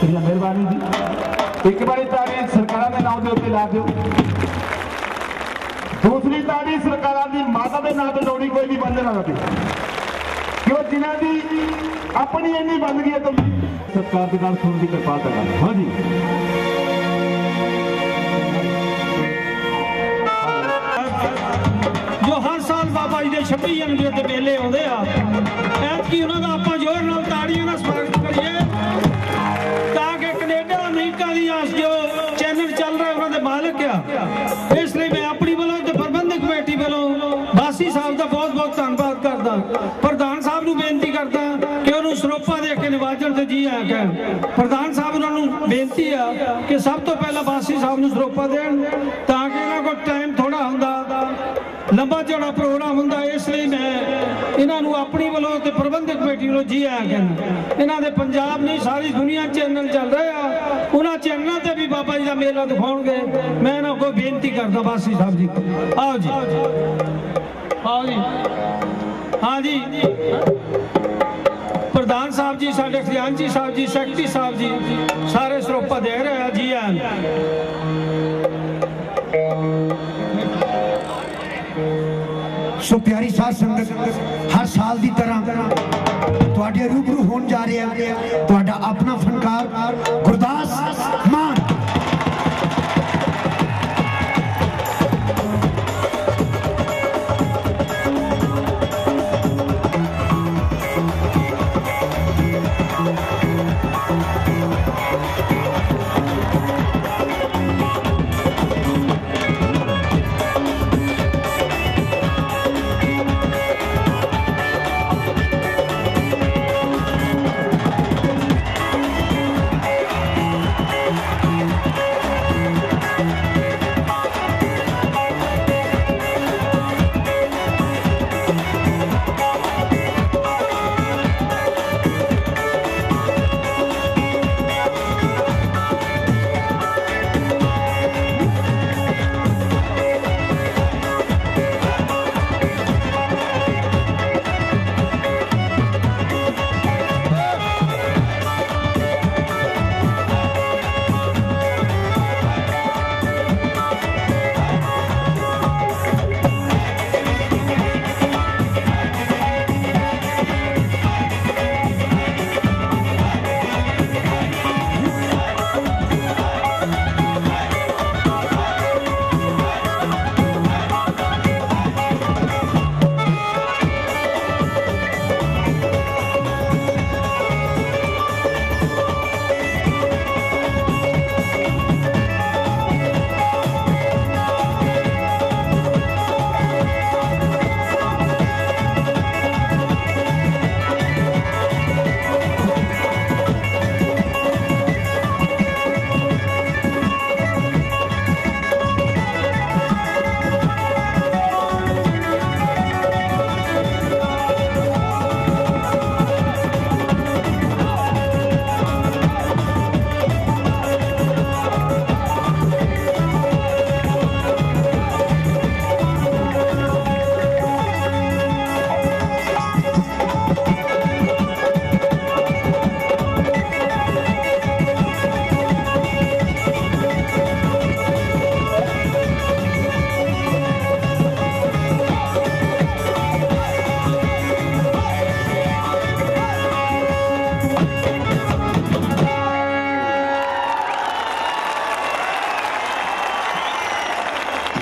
शुक्रिया मेहरबानी जी। एक बारी ताड़ी सरकारों के नाम के उत्ते ला दो। दूसरी ताड़ी सरकारों की माता के नाम से लोड़ी कोई भी बंद ना रखे क्यों जिन्हों की अपनी इन्नी बंदगी है तो सरकार के नाम सुन की कृपालता कर। हाँ जी जो हर साल बाबा जी के 26 जनवरी के मेले आते हैं ऐतकी उन्होंने आप जोर नाल ताड़ियों का स्वागत करिए ताकि कनेडा अमेरिका की जो चैनल चल रहा है उन्होंने मालिक आ। इसलिए मैं अपनी वालों तो प्रबंधक कमेटी वालों बासी साहब का बहुत बहुत धन्यवाद करता। प्रधान साहब को बेनती करता कि उन्होंने सरोपा दे के निवाजन से जी आ गया। प्रधान साहब उन्होंने बेनती है कि सब तो पहला बासी साहब को सरोपा देन ताकि इन्हों को टाइम थोड़ा होंदा लंबा चौड़ा प्रोग्राम होंदा। इसलिए मैं इन्हों अपनी वालों तो प्रबंधक कमेटी वालों जी आया कहना। इन्होंने पंजाब नहीं सारी दुनिया चैनल चल रहे हैं उन्होंने चैनलों से भी बाबा जी का मेला दिखाओगे। मैं इन्हों को बेनती करता बासी साहब जी आओ जी आओ जी। हाँ जी प्रधान साहब जी साढ़े खजानची साहब जी सैकटरी साहब जी सारे सरोपा दे रहे हैं जी आन। सो प्यारी साध संगत हर साल की तरह तुहाडे रूबरू होने जा रहे हैं तुहाडा अपना फनकार गुरदास मान।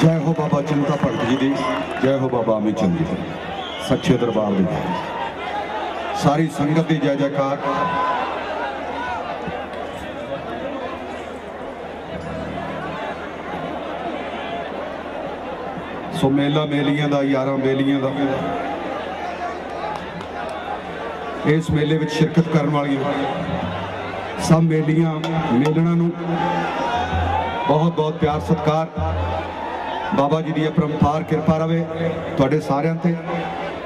जय हो बाबा चिंता भगत जी दी, जय हो बाबा अमित चंद जी सच्चे दरबार दी, सारी संगत की जय जयकार। सो मेला मेलियां दा 11 मेलियां दा इस मेले में शिरकत करने वाली सब मेलियां मेलना नूं बहुत बहुत प्यार सत्कार। बाबा जी की अपरंपार कृपा रहे तुहाडे सारियां ते।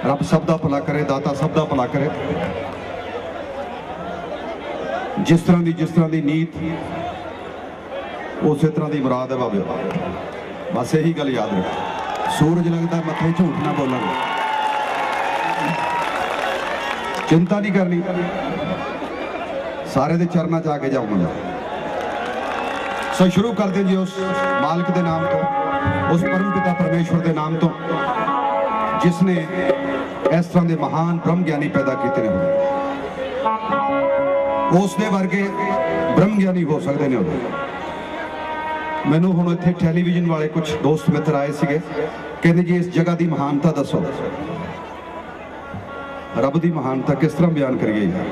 रब सब दा भला करे, दाता सब दा भला करे। जिस तरह की नीत उस तरह की मुराद है बाबे। बस यही गल याद रख। सूरज लगता मथे झूठ ना बोलना, चिंता नहीं करनी। सारे दे चरणा च आके जाऊंगा। सो शुरू करते जी उस मालिक के नाम तो, उस परम पिता परमेश्वर के नाम तो, जिसने इस तरह के महान ब्रह्म ज्ञानी पैदा किए हैं। उसके वर्गे ब्रह्म ज्ञानी हो सकते हैं। मैनू हुण इत्थे टैलीविजन वाले कुछ दोस्त मित्र आए थे, कहते जी इस जगह की महानता दसो, रब की महानता किस तरह बयान करिए यार।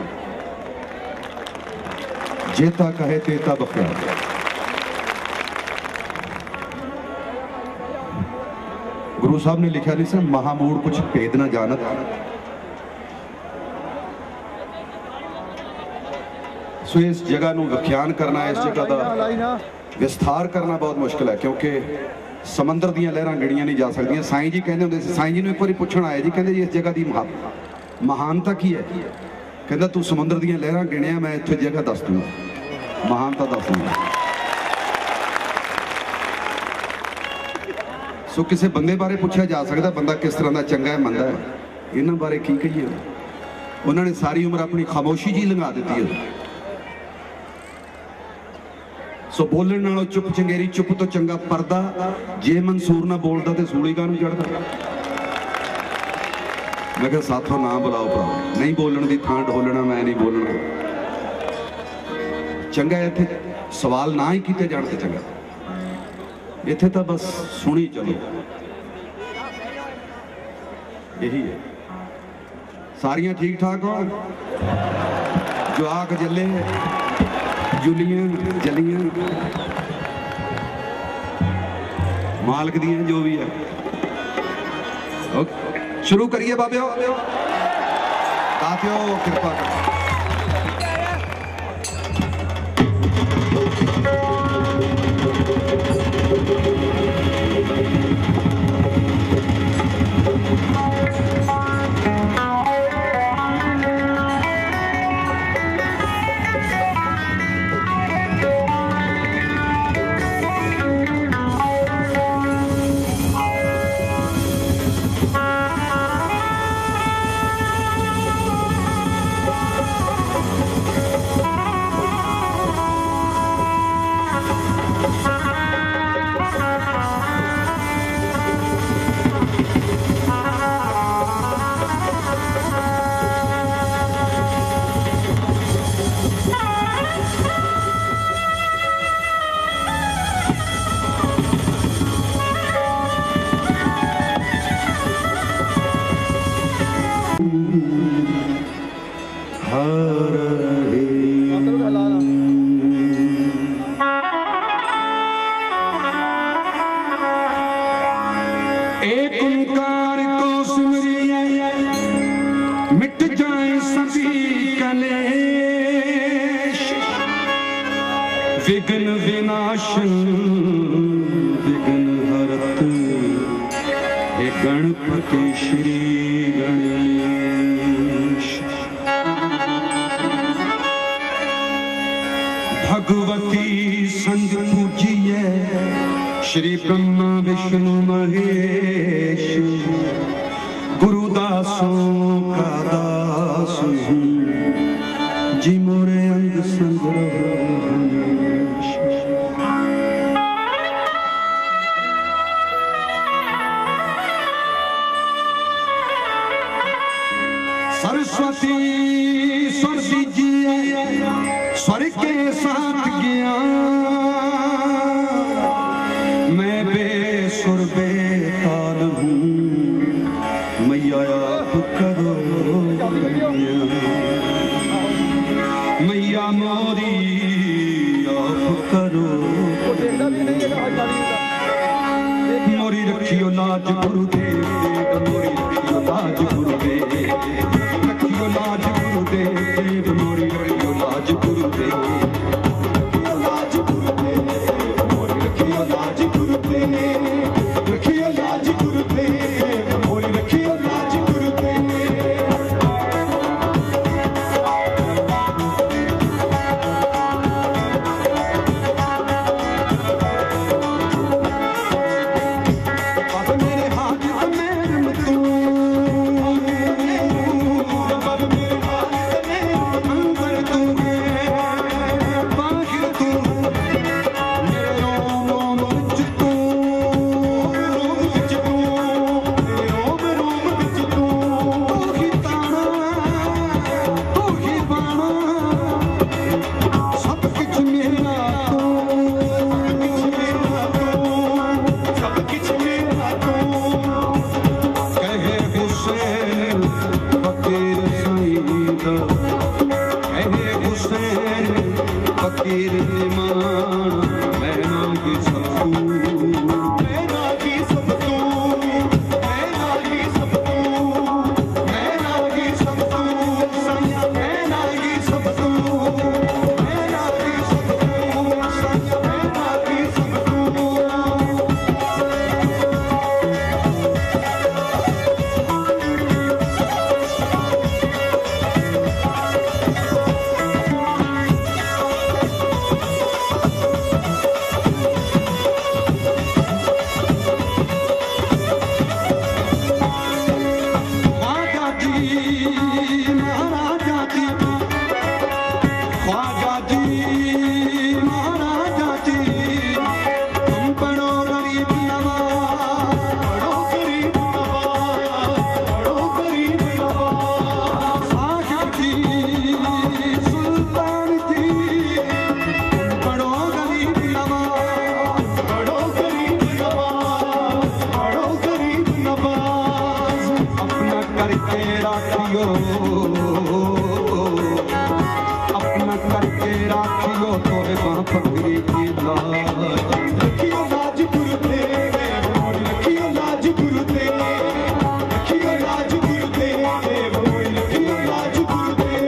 जेता कहे तेता बख्या। गुरु साहब ने लिखा नहीं सर, महामूड कुछ भेद ना जानत। सो इस जगह को व्याख्यान करना, इस जगह का विस्तार करना बहुत मुश्किल है, क्योंकि समंदर दी लहरां गिणियां नहीं जा सकती। साईं जी कहते होंगे, साईं जी ने एक बार पूछण आए जी, कहते जी इस जगह की महानता की है। कहता तू समुद्र दी लहरां गिणिया, मैं इत्थे जगह दस दूंगा, महानता दस दूंगा। सो किसी बंदे बारे पूछा जा सकता, बंदा किस तरह का चंगा है मंदा है, इन्हां बारे की कहिए। उन्होंने सारी उम्र अपनी खामोशी जी लंघा दी है। सो बोलने नालों चुप चंगेरी, चुप तो चंगा पर्दा। जे मंसूर ना बोलता तो सूली कानूं चढ़ता। मैं कहा साथों ना बुलाओ भरा, नहीं बोलने की थां ढोलना, मैं नहीं बोलना चंगा। इत्थे सवाल ना ही किए जाण ते चंगा, इत्थे तो बस सुनी चलो, यही है। सारियां ठीक ठाक हो, जवाक जले जुलियां जलियां मालक दियां जो भी है। शुरू करिए बाबियो, दातियो कृपा करो। विघ्न विनाशन विघ्न हरत, हे गणपति श्री गणेश। भगवती संग पूजिए श्री ब्रह्मा विष्णु महेश। गुरुदासों का दास हूँ जी मोरे अंग संग रहो। सरस्वती स्वर दीजिए स्वर के साथ गया, मैं बेसुर बेताल हूँ, मैया आप करो मैया मोरी आप करो। मोरी रखियो लाज गुरुदेव, मोरी रखियो लाज गुरुदेव, रखियो लाज गुरुदेव, मोरी रखियो लाज गुरुदेव, लाज गुरुदेव, मोरी रखियो लाज गुरुदेव, रखियो लाज गुरुदेव, मोरी रखियो लाज गुरुदेव। फकीर मान मैना की सब तू मैना की सब तू मैना की सब तू मैना की सब तू सैया मैना की सब तू मैना की सब तू सैया मैना की सब तू अपना करके राखियो तोरे वहाँ फकीरी की रखियो लाज गुरुदेव रखियो लाज गुरुदेव रखियो लाज गुरुदेव रखियो लाज गुरुदेव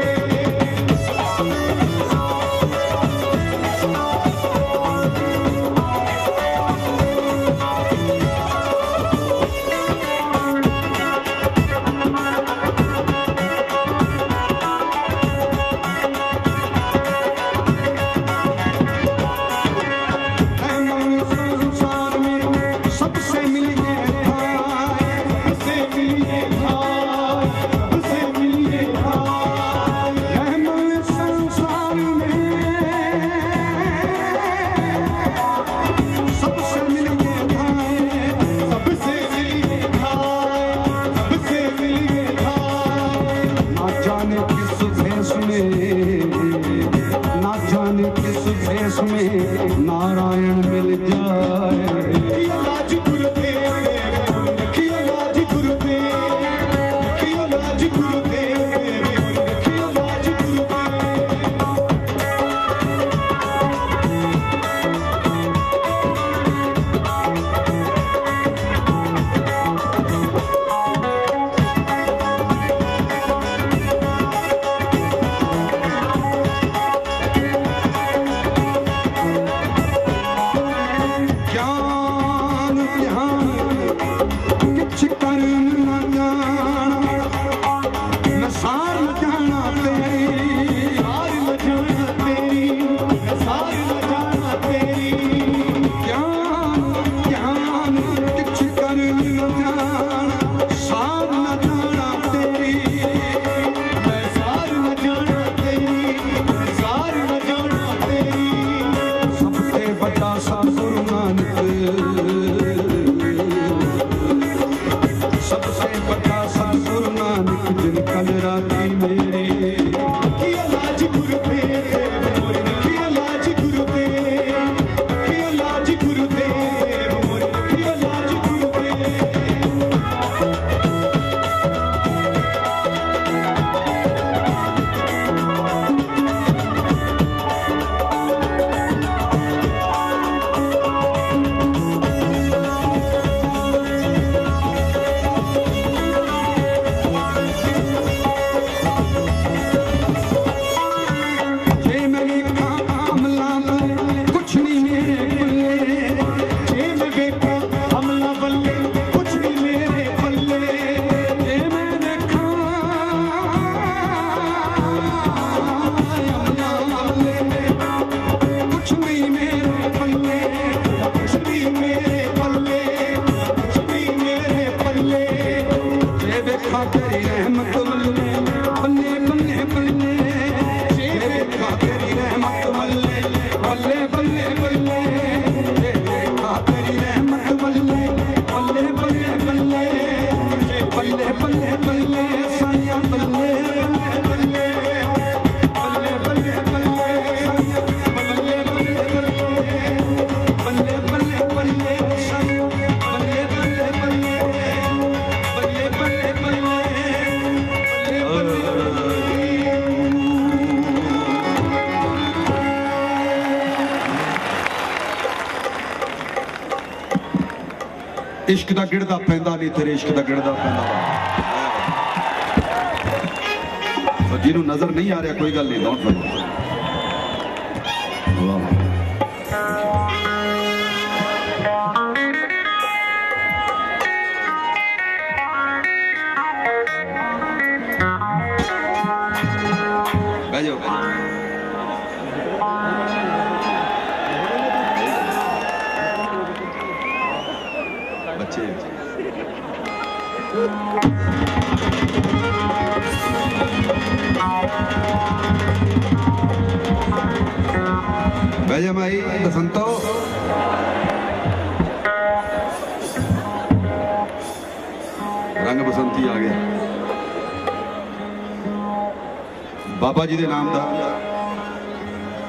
नारायण मिल जाए लाज गुरुदेव रखियो लाज गुरुदेव रखियो लाज गुरुदेव रखियो लाज क्या इश्क दा गिड़दा पैंदा नहीं तेरे इश्क दा गिड़दा पैंदा। तो जिन्हों नजर नहीं आ रहा कोई गल नहीं, डोंट वरी। बैठो बच्चे बैजा माई बसंतो रंग बसंती आ गया। बाबा जी के नाम का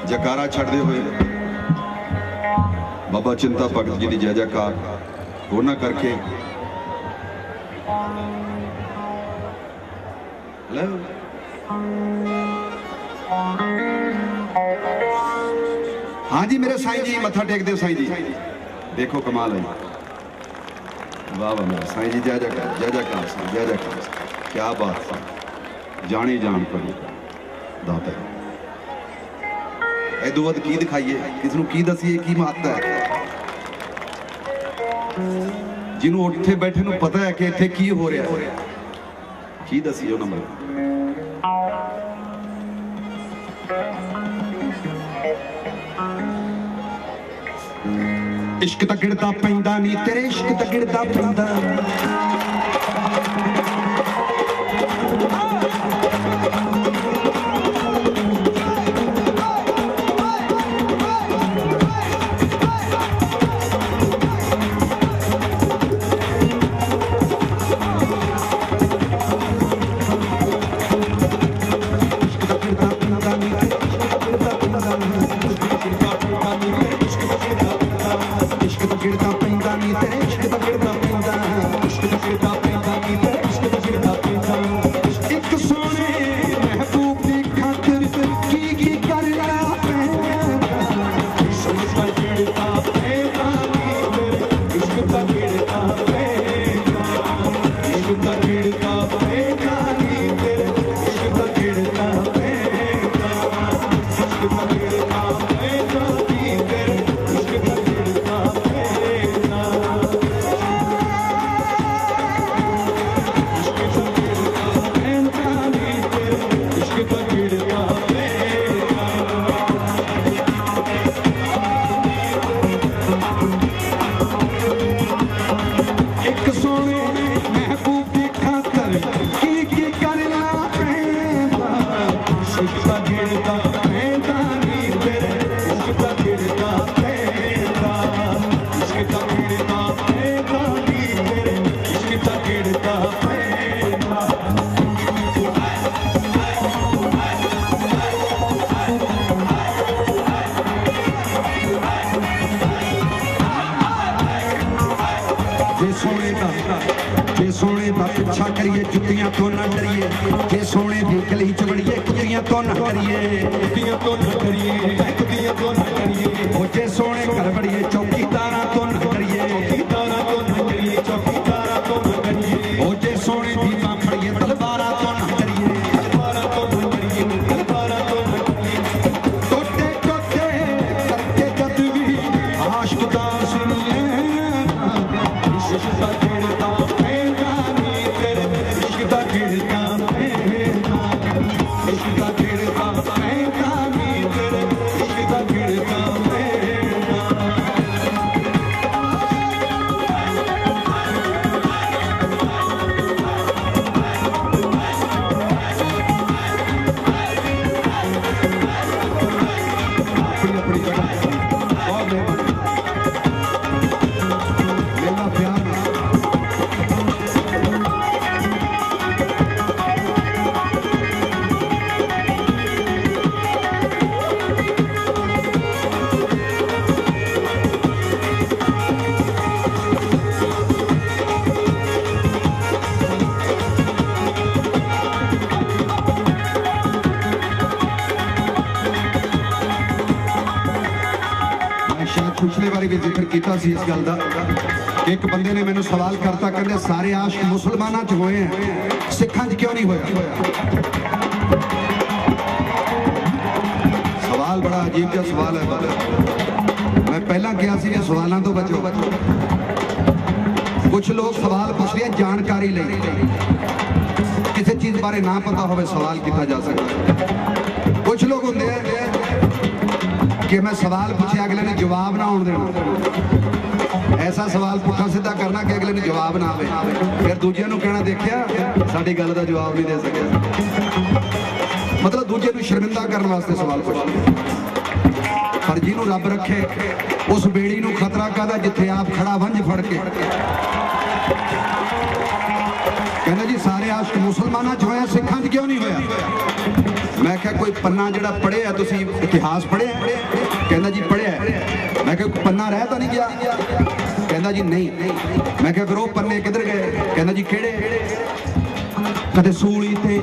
जकारा छड़ते हुए बाबा चिंता भगत जी की जय जयकार होना करके हाँ जी मेरे साईं जी मत्था टेक दो साईं जी, देखो कमाल है। वाह वाह मेरे साईं जी जय जयकार जय जयकार जय जयकार, क्या बात है। जानी जान पड़ी दाता इदू वध की दिखाइए, किसनू की दसीए की महत्ता है। जिन्हों उत्थे बैठे नू पता है कि इत्थे की हो रहा है, की दसीए उन्होंने। इश्क दा गिड़दा पैंदा नहीं तेरे इश्क दा गिड़दा पैंदा। सोने का पिछा करिए जुतियां तो ना डरिए, जे सोने की गली च बड़िए कुतियां तो ना करिए, कुतियां तो ना करिए, कुतियां तो ना करिए। ओ जे सोने घर बड़िए चौकीदारा तो ना करिए, चौकीदारा तो ना करिए, चौकीदारा तो ना करिए। ओ जे सोने की मां फड़िए तलवारा तो ना करिए, तलवारा तो ना करिए, तलवारा तो ना करिए। टोटे टोटे करके जद भी आशिक दा सुनिए इश्क दा गिरदा पैंदा नी तेरे, इश्क दा गिरदा पैंदा, इश्क दा गिरदा पैंदा नी तेरे, इश्क दा गिरदा पैंदा। अपनी अपनी जगह बहुत मेहरबानी, मेरा प्यार पिछले बारी भी जिक्र किया इस गल का एक बंदे ने मैंने सवाल करता, कहते सारे आशिक मुसलमाना च होए हैं, सिखां च क्यों नहीं होया? सवाल बड़ा अजीब जिहा सवाल है। मैं पहला कहा सी सवालों तो बचो। कुछ लोग सवाल पूछते हैं जानकारी ले, किसी चीज बारे ना पता हो सवाल किया जा सकता। कुछ लोग होंगे कि मैं सवाल पूछे अगले ने जवाब ना आने देना, ऐसा सवाल पुठा सीधा करना कि अगले ने जवाब ना आवे, फिर दूजे को कहना देखिया साडी गल का जवाब नहीं दे सके। मतलब दूजे को शर्मिंदा करने वास्ते सवाल पूछते। पर जिन्हों रब रखे उस बेड़ी को खतरा कहता जिथे आप खड़ा वंज फड़ के कहना जी सारे आशिक मुसलमाना च होया, सिखां च क्यों नहीं होया? मैं क्या कोई पन्ना जड़ा पढ़िया तुसीं इतिहास पढ़िया? कहना जी पढ़िया। मैं क्या पन्ना रह तो नहीं गया? कहना जी नहीं। मैं क्या फिर वो पन्ने किधर गए? कहना जी केड़े? कदे सूली ते,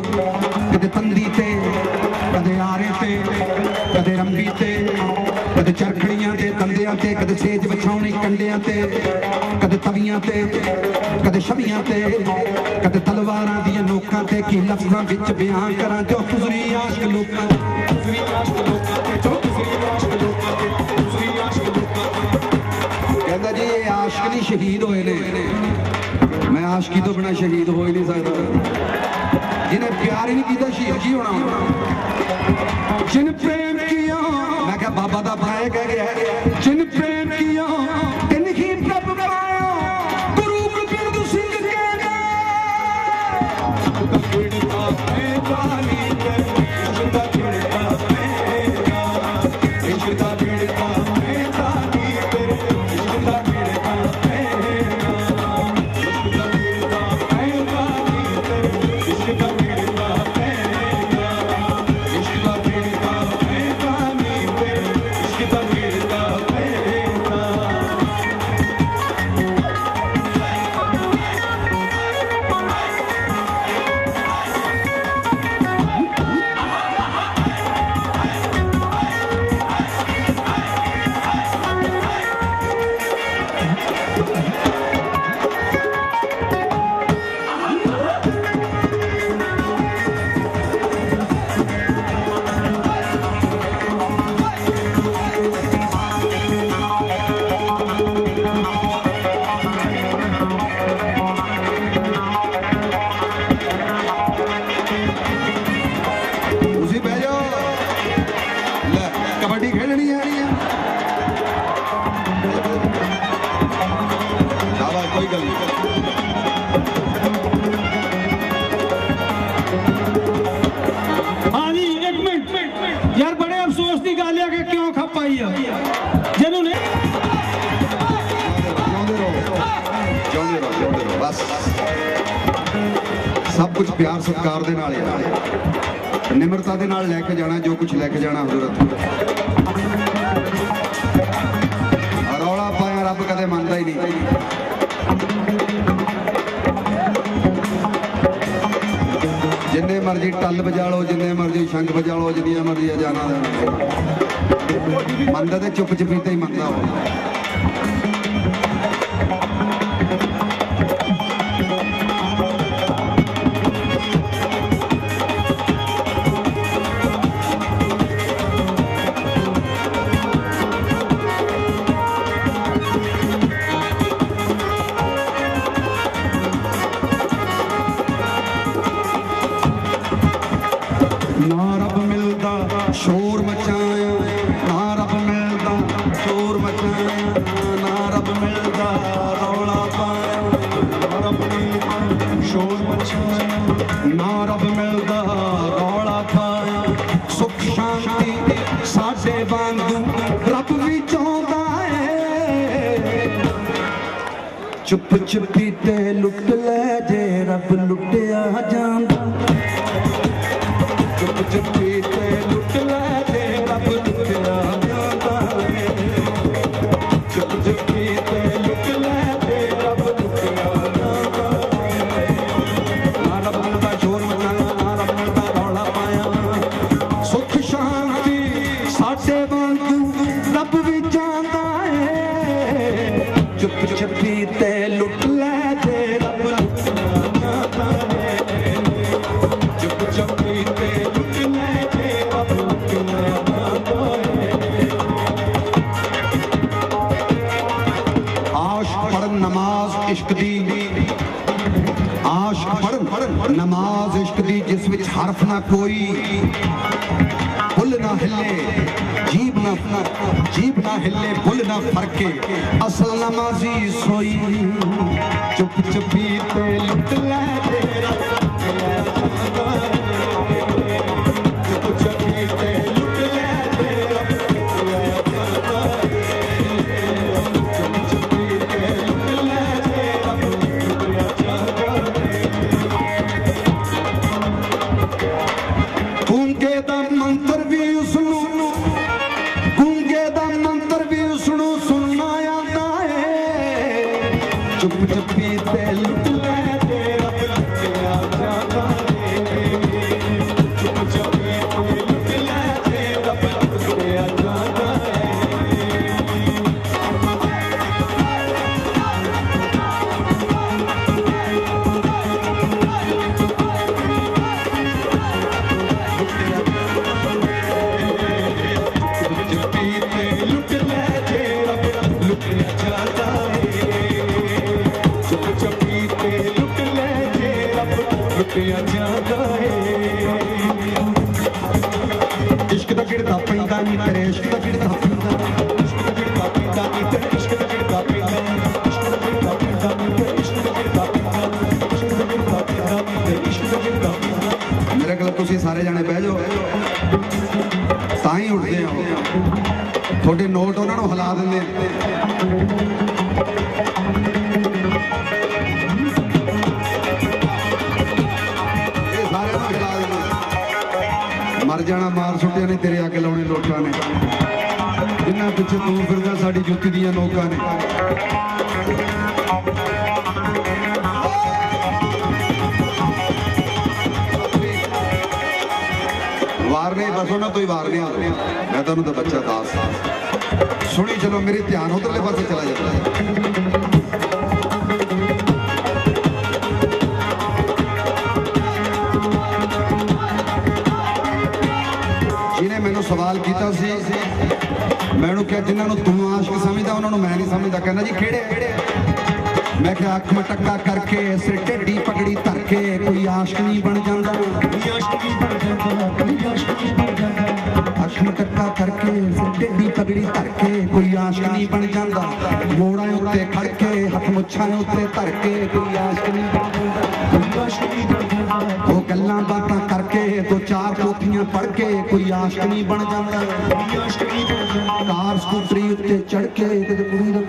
कदे तंदी ते, कदे आरे ते, कदे रंबी ते, कदे चरखड़ियां ते तंदियां ते, कदे सेज बछाउणी कंडियां ते, कदे तवियां ते, कदे छवियां ते, कदे तलवारां दियां नोकां ते, की लफ्ज़ां विच बयान करां जो गुज़री आशिक लोकां ते, गुज़री आशिक लोकां ते, जो गुज़री आशिक लोकां ते, गुज़री आशिक लोकां ते। कहंदा जी ये आशिक नहीं शहीद होए ने, मैं आशिकी तो बिना शहीद हो ही नहीं सकता। जिन्हें प्यार ही नहीं किया शहीद की होना। जिन प्रेम किया, मैं क्या बाबा दा भाई कह गया, जिन प्रेम किया तिन ही प्रभ पाया, गुरु गोबिंद सिंह कहना सब कुछ प्यार सत्कार दे नाल निमरता दे नाल लेके जाना, जो कुछ लेके जाना हजरत। रौला पाया रब कदे मनदा ही नहीं। जिन्ने मर्जी टल बजा लो, जिन्ने मर्जी शंख बजा लो, जिन्नियां मर्जी अजाना मनदा ते चुप चपीते ही मनदा हो। शोर मचाया ना रब मिलदा, शोर मचाया ना रब मिलदा, रौला पाया ना रब मिलदा, शोर मचाया ना रब मिलदा, रौला पाया। सुख शांति साडे वांगू रब भी चाहता है, चुप चुपी ते लुट ले जे रब लुटिया जांदा, चुप चुपी ते लुट ले जे रब लुटिया जांदा, चुप चुपी ते लुट ले जे रब लुटिया जांदा। ना रब मिलदा शोर मचाया, ना रब मिलदा रौला पाया। सुख शांति साडे वांगू रब भी चाहता है, चुप चुपी ते ना कोई बुल ना हिले, जीभ ना हिले, बुल ना फरके, असल नमाजी सोई, चुप चुपी ते लुट ले तेरा, चुप चुपी ते लुट ले तेरा, चुप चुपी ते लुट ले तेरा, गूंगे दा मंत्र भी उसनू, गूंगे दा मंत्र भी उसनू सुनना आंदा है, चुप चुपी ते लुट ले तेरा लुटिया जाता है, चुप चुपी ते लुट ले तेरा लुटिया जाता है। इश्क दा गिरदा पैंदा नी तेरे, इश्क दा गिरदा पैंदा, इश्क दा गिरदा पैंदा नी तेरे, इश्क दा गिरदा पैंदा, इश्क दा गिरदा पैंदा नी तेरे, इश्क दा गिरदा पैंदा, इश्क दा गिरदा पैंदा नी तेरे, इश्क दा गिरदा पैंदा। मेरे कोल तुसीं सारे जाने बह जाओ, तां ही उठदे हो, थोड़े नोट उन्हां नूं हिला दिंदे। मर जाना मार सुटिया ने तेरे आके लाने लोटा ने, जिन्ना पिछे तू फिरदा साडी जुत्ती दियां नोकां ने। वारने बस उन्हां तो ही वारने आ, मैं तुहानू तो बच्चा दास सुनी चलो, मेरे ध्यान उधरले पासे चला जाता है। मैनू सवाल किया सी, मैनू क्या जिन्होंने तू आशिक समझदा उन्होंने मैं नहीं समझदा, कहना जी केड़े, मैं क्या अख मटक्का करके सिर टेढ़ी पगड़ी धर के कोई आशिक नहीं बन जाता, अख मटक्का करके सिर टेढ़ी पगड़ी धर के कोई आशिक नहीं बन जाता, मोड़ा उत्ते खड़ के हथ मुछां उत्ते धर के कोई आशिक नहीं बन जाता, वो गल्लां बातां करके दो चार पोथियां पढ़ के कोई आशिक नहीं बन जाता, कार स्कूटरी उत्ते चढ़ के कुड़ी दा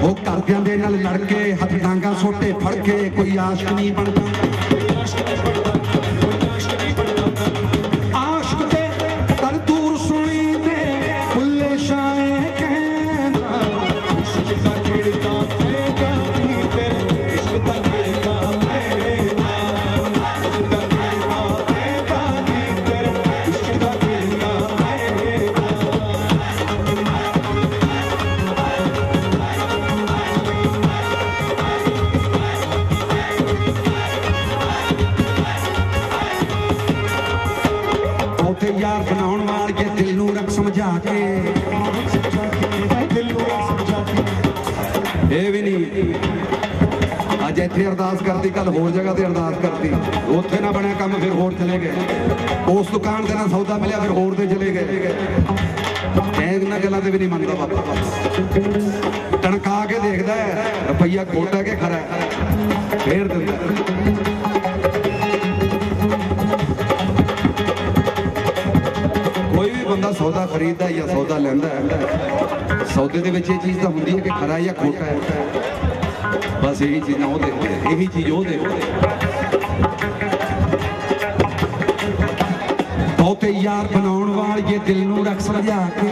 वो घरदियां दे नाल लड़ के हथ डांगा सोटे फड़ के कोई आशिक नहीं बन जाता। आशिक दे कर दूर सुनी दे फुल्ले शाए कहना, इश्क दा गिरदा पैंदा नी तेरे, इश्क दा गिरदा पैंदा, इश्क दा गिरदा पैंदा नी तेरे, इश्क दा गिरदा पैंदा। यार बनाउण वाले दिल नूं रख समझा के, ये भी नहीं अज इत्थे अरदास करती, कल होर जगह ते अरदास करती, उत्थे ना बनया काम फिर होर चले गए, उस दुकान ते ना सौदा मिलिया फिर होर ते चले गए, इन्हां गल्लां ते भी नहीं मनदा बाबा। टणका के देखदा है रुपया खोटा के खरा फेर दिंदा। कोई भी बंदा सौदा खरीददा या सौदा लैंदा है, सौदे दे विच ये चीज़ तां हुंदी है कि खरा या खोटा है, बस यही चीज़ां वो देखदे, यही चीज़ वो देखदे। बहुते यार बनाउण वाले दिल नूं रख समझा के,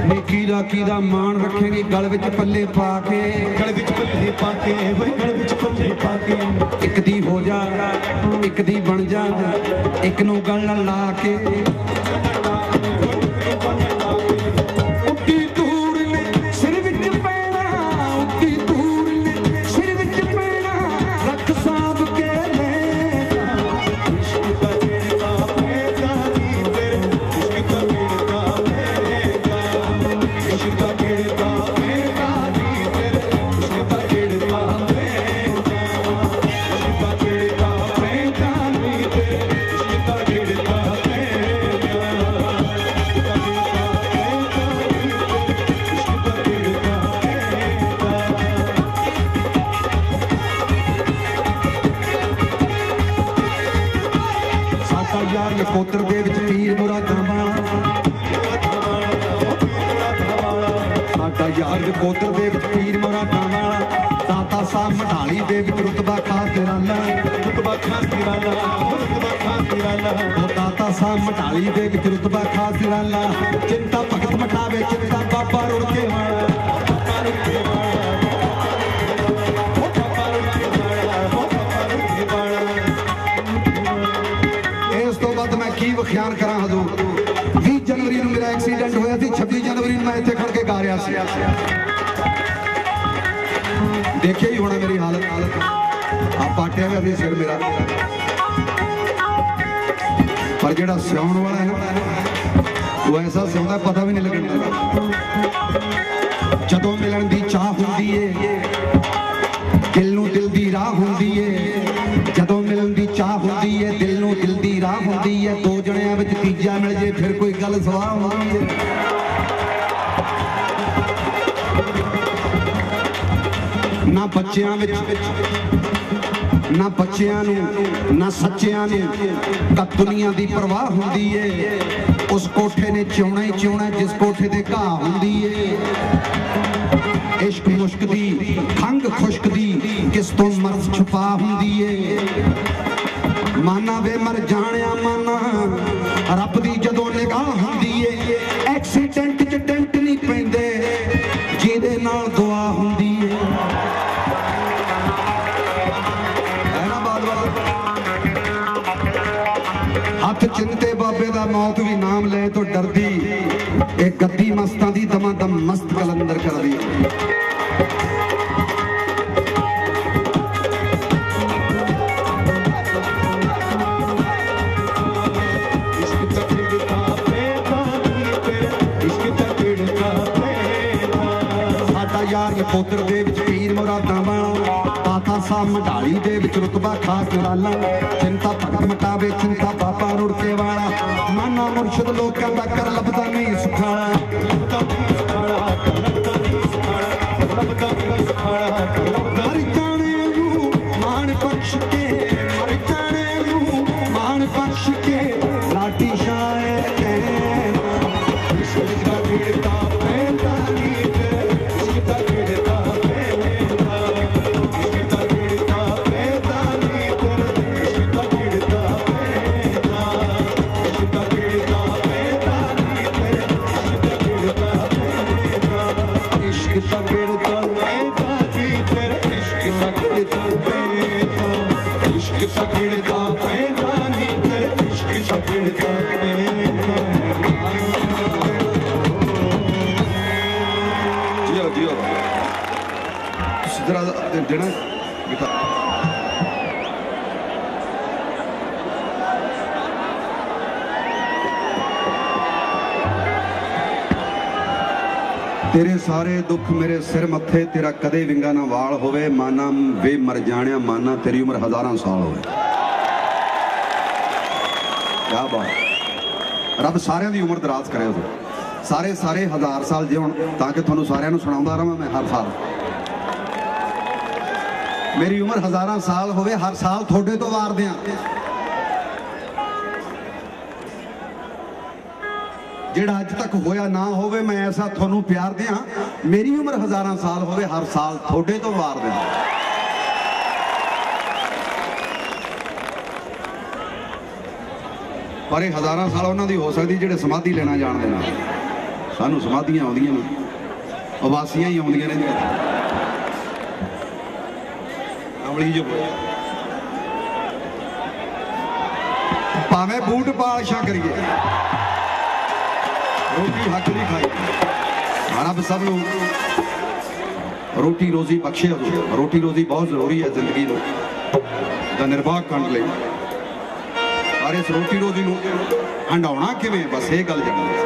नेकी दा मान रखेंगे गल विच पल्ले पा के, गल विच पल्ले पा के, गल विच पल्ले पा के, एक दी हो जा एक दी बन जा, एक नूं गल नाल ला के, उड्डी दूर ने सिर विच पैना, उड्डी दूर ने सिर विच पैना, रख साहब के लेना, इश्क दा गिरदा पैंदा नी तेरे, इश्क दा गिरदा पैंदा, नकोतर दे विच पीर मुरादां वाला साडा यार नकोतर दे विच पीर मुरादां वाला दाता साहब मढाली दे विच रुतबा खातिराना दाता साहब मढाली दे विच रुतबा खातिराना चिंता भगत मटावे चिंता बाबा रुड़के वाला इस तो बाद मैं की बख्यान करा हजूर 20 जनवरी को मेरा एक्सीडेंट होया थी 26 जनवरी मैं इत्थे खड़ के गा रहा सी देखिए ही होना मेरी हालत आप पाटिया हुआ सिर मेरा पर जेड़ा सियाउण वाला है वो ऐसा सियाउंदा पता भी नहीं लगने जदों मिलन दी चाह हुंदी है दिल नूं दिल दी राह हुंदी है जदों मिलन दी चाह हुंदी है दिल नूं दिल दी राह हुंदी है दो जणियां विच तीजा मिल जे फिर कोई गल सवाह हुंदी है ना बच्चियां विच ना बच्चियां नूं ना सच्चियां नूं तां दुनिया दी परवाह हुंदी है उस कोठे ने चिउणा ही चिउणा जिस कोठे दे घाह हुंदी है इश्क मुश्क दी खंग खुश्क दी किस तो मर्ज छुपा हुंदी है माना वे मर जाणिया माना रब दी जदों निगाह हुंदी है एक्सीडेंट च डेंट नहीं पैंदे जिहदे नाल दुआ हुंदी है हाथ चिंते बाबे दा मौत भी नाम ले तो डरदी एक गद्दी मस्तां दी दमा दम मस्त कलंदर कर दी यार नकोतर दे विच पीर मुरादां वाला दाता साहब मढाली दे विच रुतबा खातिराना चिंता भगत मटावे चिंता बाबा रुड़के वाला माना मुर्शद लोकां दा कर लभदा नहीं सुखाना मर जाने नूं मान बख्श के मर जाने नूं मान बख्श के लाठी शाये देना तेरे सारे दुख मेरे सिर मथे तेरा कदे विंगा ना वाल होवे माना वे मर जाणिया माना तेरी उम्र हजारां साल होवे क्या बात रब सारियां दी उम्र दराज करे सारे सारे हजार साल जीवन ताकि तुहानू सारियां नू सुणाउंदा रहां मैं हर साल मेरी उम्र हजारां साल होवे हर साल थोड़े तो वार दियां जेड़ा अज तक होया ना होवे मैं ऐसा थोनू प्यार दियां मेरी उम्र हजारां साल होवे हर साल थोड़े तो वार दियां पर ये हजारां साल उन्हां दी हो सकदी जेड़े समाधि लेना जानदे ने सानू समाधियां आउंदियां ने उबासियां ही आउंदियां रहिंदियां जो भावें बूट पालशा करिए रोटी हक नहीं खाई रब सब लोग रोटी रोजी बख्शे रोटी रोजी बहुत जरूरी है जिंदगी का निर्वाह करने लिए और इस रोटी रोजी को हंडाउणा किवें बस ये गल जाननी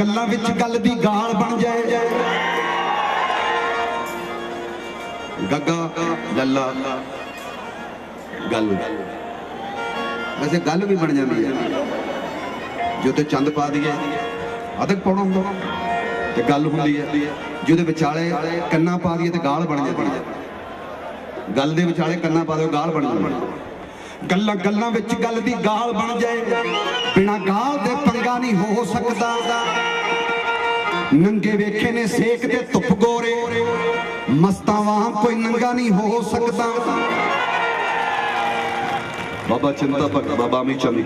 गल्लां विच गल दी गाल बन जाए गग्गा लल्ला गल वैसे गल भी बन जाती है जो तो चंद पा दिए अदक पाउणा हुंदा ते गल हुंदी है जो विचाले कन्ना पा दिए तो गाल बन जाती है गल दे विचाले कन्ना पा दो गाल बन जाती गल्लां गल्लां विच गल दी गाल बन जाए बिना गाल दे पंगा नहीं हो सकदा नंगे वेखे ने सेक दे धुप गोरे मस्तां वांग कोई नंगा नहीं हो सकता बाबा चिंता भगत बाबा अमीर चंद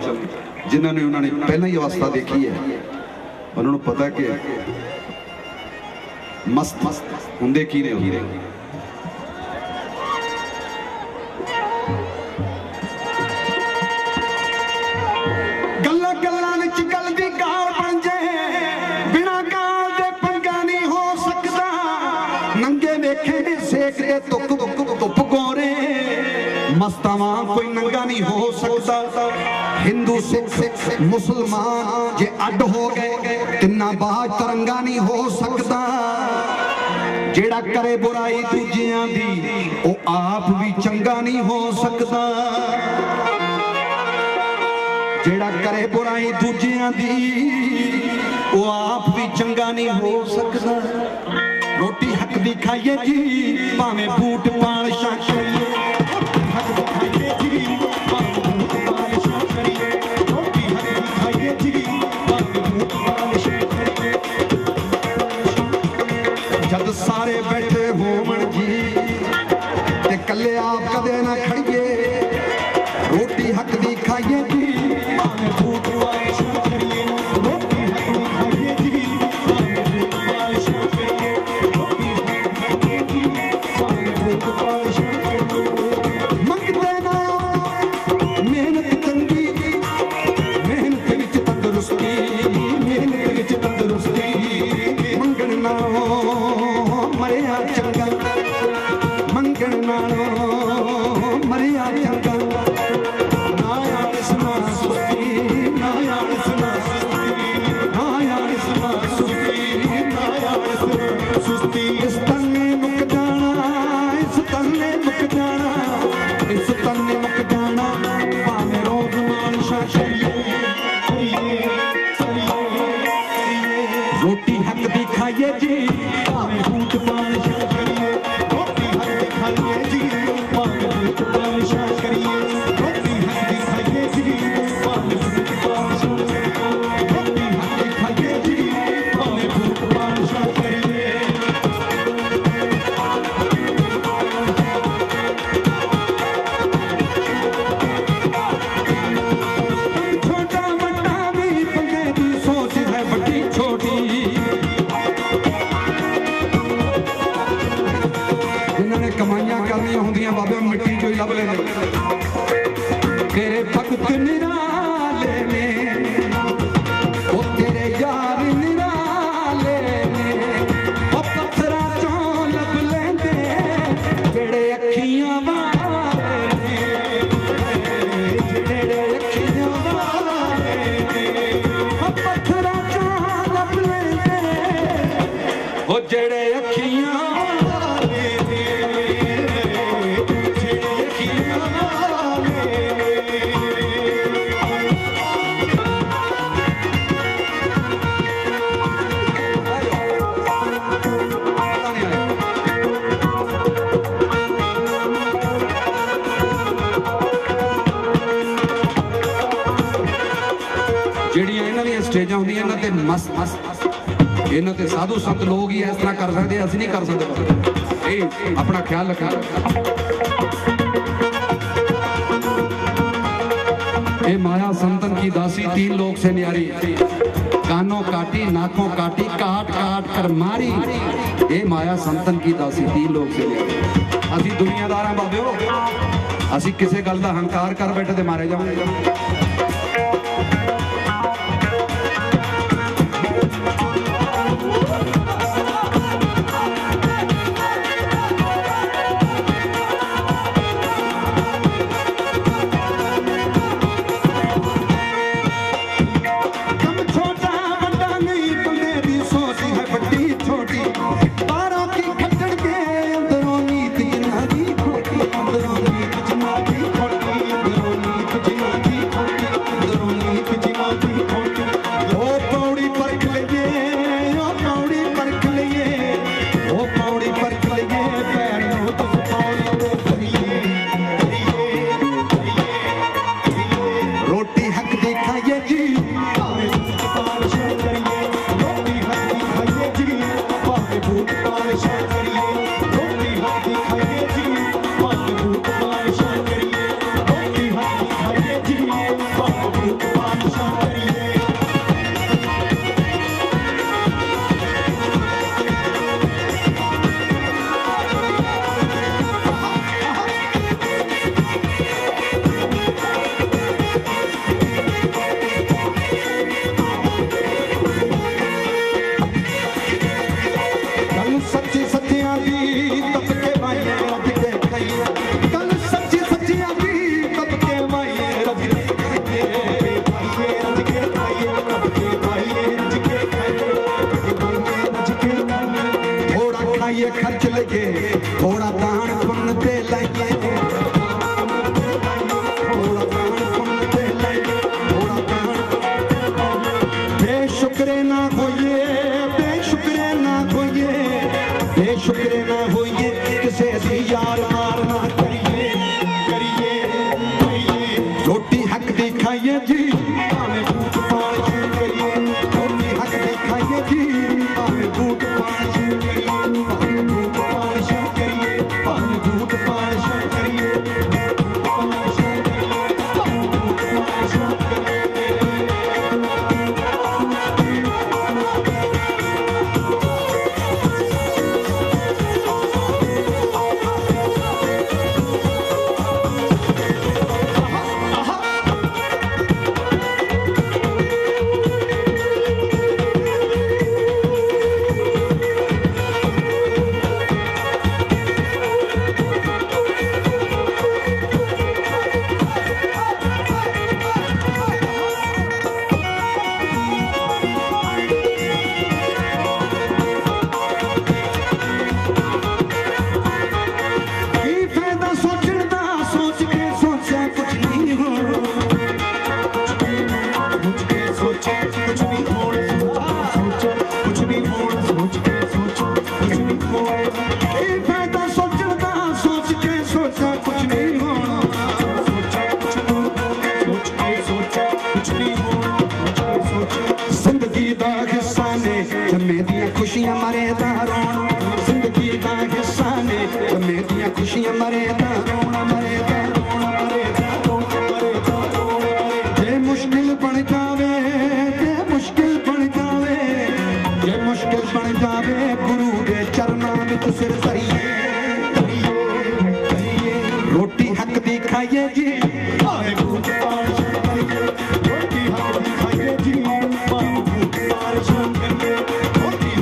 जिन्होंने उन्होंने पहला ही अवस्था देखी है उन्होंने पता कि मस्त हुंदे की ने गल्लां गल्लां विच गल दी गाल बन जाए बिना गाल दे पंगा नहीं हो सकदा नंगे वेखे ने सेक दे धुप गोरे मस्तावा कोई नंगा नहीं हो सकता हिंदू सिख मुसलमान जे अड हो गए तिन्ना बाज तरंगा नहीं हो सकता जेड़ा करे बुराई दूजियां दी ओ आप भी चंगा नहीं हो सकता जेड़ा करे बुराई दूजियां दी ओ आप भी चंगा नहीं हो सकता रोटी हक दी खाइए जी भावें बूट पाल शाकरिए जद सारे बैठे होमन जी ते कल्ले आप कदे ना खड़िए रोटी हक दी खाइए जी भावें बूट पाल शाकरिए रोटी हक दी खाइए जी भावें बूट पाल शाकरिए रोटी हक दी खाइए जी भावें बूट पाल शाकरिए मंगते ना मेहनत चंगी मेहनत विच तंदुरुस्ती मेहनत विच तंदुरुस्ती मंगण नालों मरिया चंगा मंगण नालों मरिया चंगा ना आलस ना सुस्ती ना आलस ना सुस्ती ना आलस ना सुस्ती ना आलस ना सुस्ती इस तन ने मुक जाना इस तन ने मुक जाना इस तन ने मुक जाना भावें रोज मालिशा करिए रोटी हक दी खाइए जी भावें बूट मालिशा करिए रोटी हक दी खाइए जी भावें बूट मालिशा करिए रोटी हक दी खाइए जी भावें बूट मालिशा करिए रोटी हक दी खाइए जी भावें बूट मालिशा करिए छोटा बड़ा भी पंगे दी सोच है बड़ी छोटी जिन्होंने कमाइयां करनियां होंदियां बाबे मिट्टी चो ही लभ लेने तेरे भगत निराले ने ओ तेरे यार निराले ने ओ पत्थरां चों लभ लेंदे जेड़े अखियां वाले ने जेड़े अखियां वाले ने ओ पत्थरां चों लभ लेंदे ओ जेड़े अखियां वाले ने जेड़े अखियां वाले ਜਿਹੜੀਆਂ ਇਹਨਾਂ ਦੀਆਂ ਸਟੇਜਾਂ ਹੁੰਦੀਆਂ ਇਹਨਾਂ ਤੇ ਮਸਤ ਇਹਨਾਂ ਤੇ ਸਾਧੂ ਸੰਤ ਲੋਕ ਹੀ ਇਸ ਤਰ੍ਹਾਂ ਕਰ ਸਕਦੇ ਅਸੀਂ ਨਹੀਂ ਕਰ ਸਕਦੇ ਇਹ ਆਪਣਾ ਖਿਆਲ ਰੱਖਣਾ ਇਹ माया संतन की दासी 3 लोग से न्यारी कानों काटी नाकों काटी काट काट कर मारी ये माया संतन की दासी 3 लोग से न्यारी असी दुनियादार हां बाबेओ असी किसी गल दा हंकार कर बैठे ते मारे जावांगे छोटी बारों की खट्टड़ के अंदरों नीत जिन्ना जी भावे बूट पालिश करिए रोटी हल्दी खाइए जी भावे बूट पालिश करिए रोटी हल्दी खाइए जी भावे बूट पालिश करिए रोटी हल्दी खाइए जी भावे बूट पालिश करिए खर्च लगे थोड़ा दान पुण्य पे लाइए थोड़ा दान पुण्य पे लाइए थोड़ा दान बेशुक्रे ना होइए बेशुक्रे ना होइए बेशुक्रे ना होइए किसे दी यार मार ना करिए करिए करिए रोटी हक दी खाइए जी भावे बूट पालिश करिए रोटी हक दी खाइए जी भावे बूट पालिश करिए खुशियां मरे रोना जिंदगी का हिस्सा ने मेरिया खुशियां मरे रोना मरे रोना मरे जे मुश्किल बन जावे जे मुश्किल बन जावे जे मुश्किल बन जावे गुरु के चरणों में सिर धरिए रोटी हक दी खाइए जी भावे बूट पालिश करिए रोटी हक दी खाइए जी भावे बूट पालिश करिए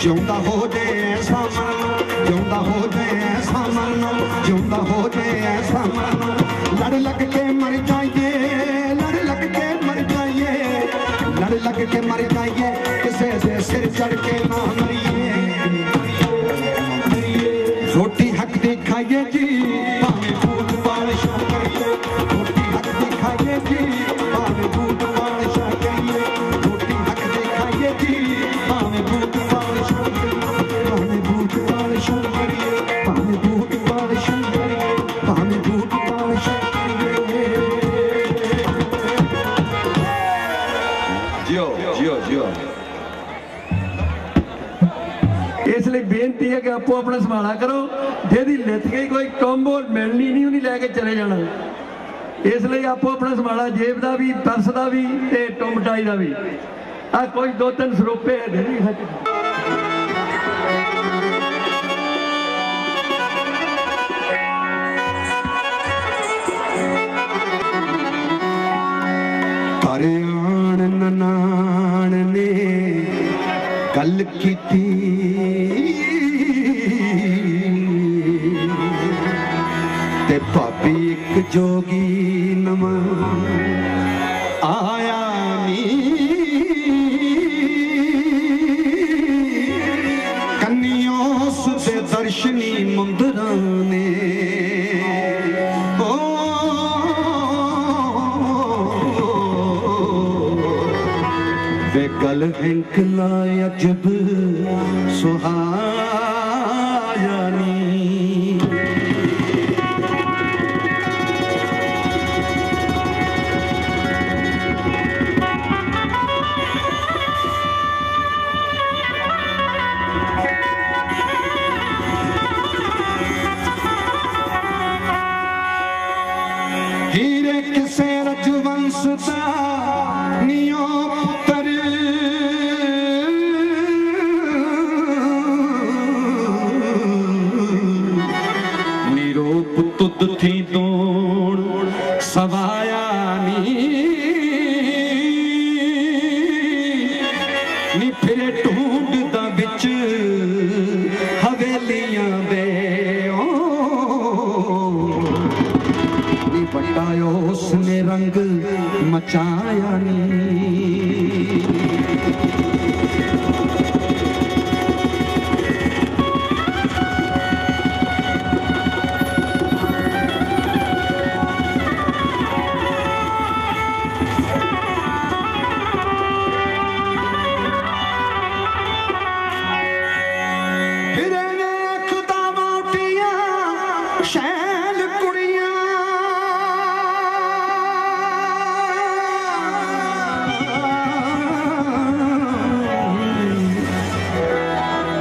जिंदा हो जाए ऐसा मरना जिंदा हो जाए ऐसा मरना जिंदा हो जाए ऐसा मरना लड़ लग के मर जाइए लड़ लग के मर जाइए लड़ लग के मर जाइए किसी से सिर चढ़ के ना मरिए रोटी हक दी खाइए जी भावे बूट पालिश करिए रोटी हक दी खाइए जी भावे बूट पालिश करिए रोटी हक दी खाइए जी भावे बूट पालिश भावे बूट पालिश करिए भावे बूट पालिश करिए भावे बूट पालिश करिए जियो जियो जियो इसलिए बेनती है कि आपो अपना संभाला करो, जेदी लिथ गई कोई कॉम्बो मिलनी नहीं, उन्हें लैके चले जाना। इसलिए आपो अपना संभाला, जेब का भी, पर्स का भी, टुमटाई का भी। आ कोई 2-3 सरोपे है आन ननान ने गल की थी, ते भाभी एक जोगी नवा आया नी, कन्नियों सुते दर्शनी मुंदरा ने गल हैंकला अजब सुहायानी। हीरे किसे रजवंश दा नियो पुत्र, तुद थी दौड़ सवाया नी फिर ढूंढदा बिच हवेलियां दे नी बटायो उसने रंग मचाया नी।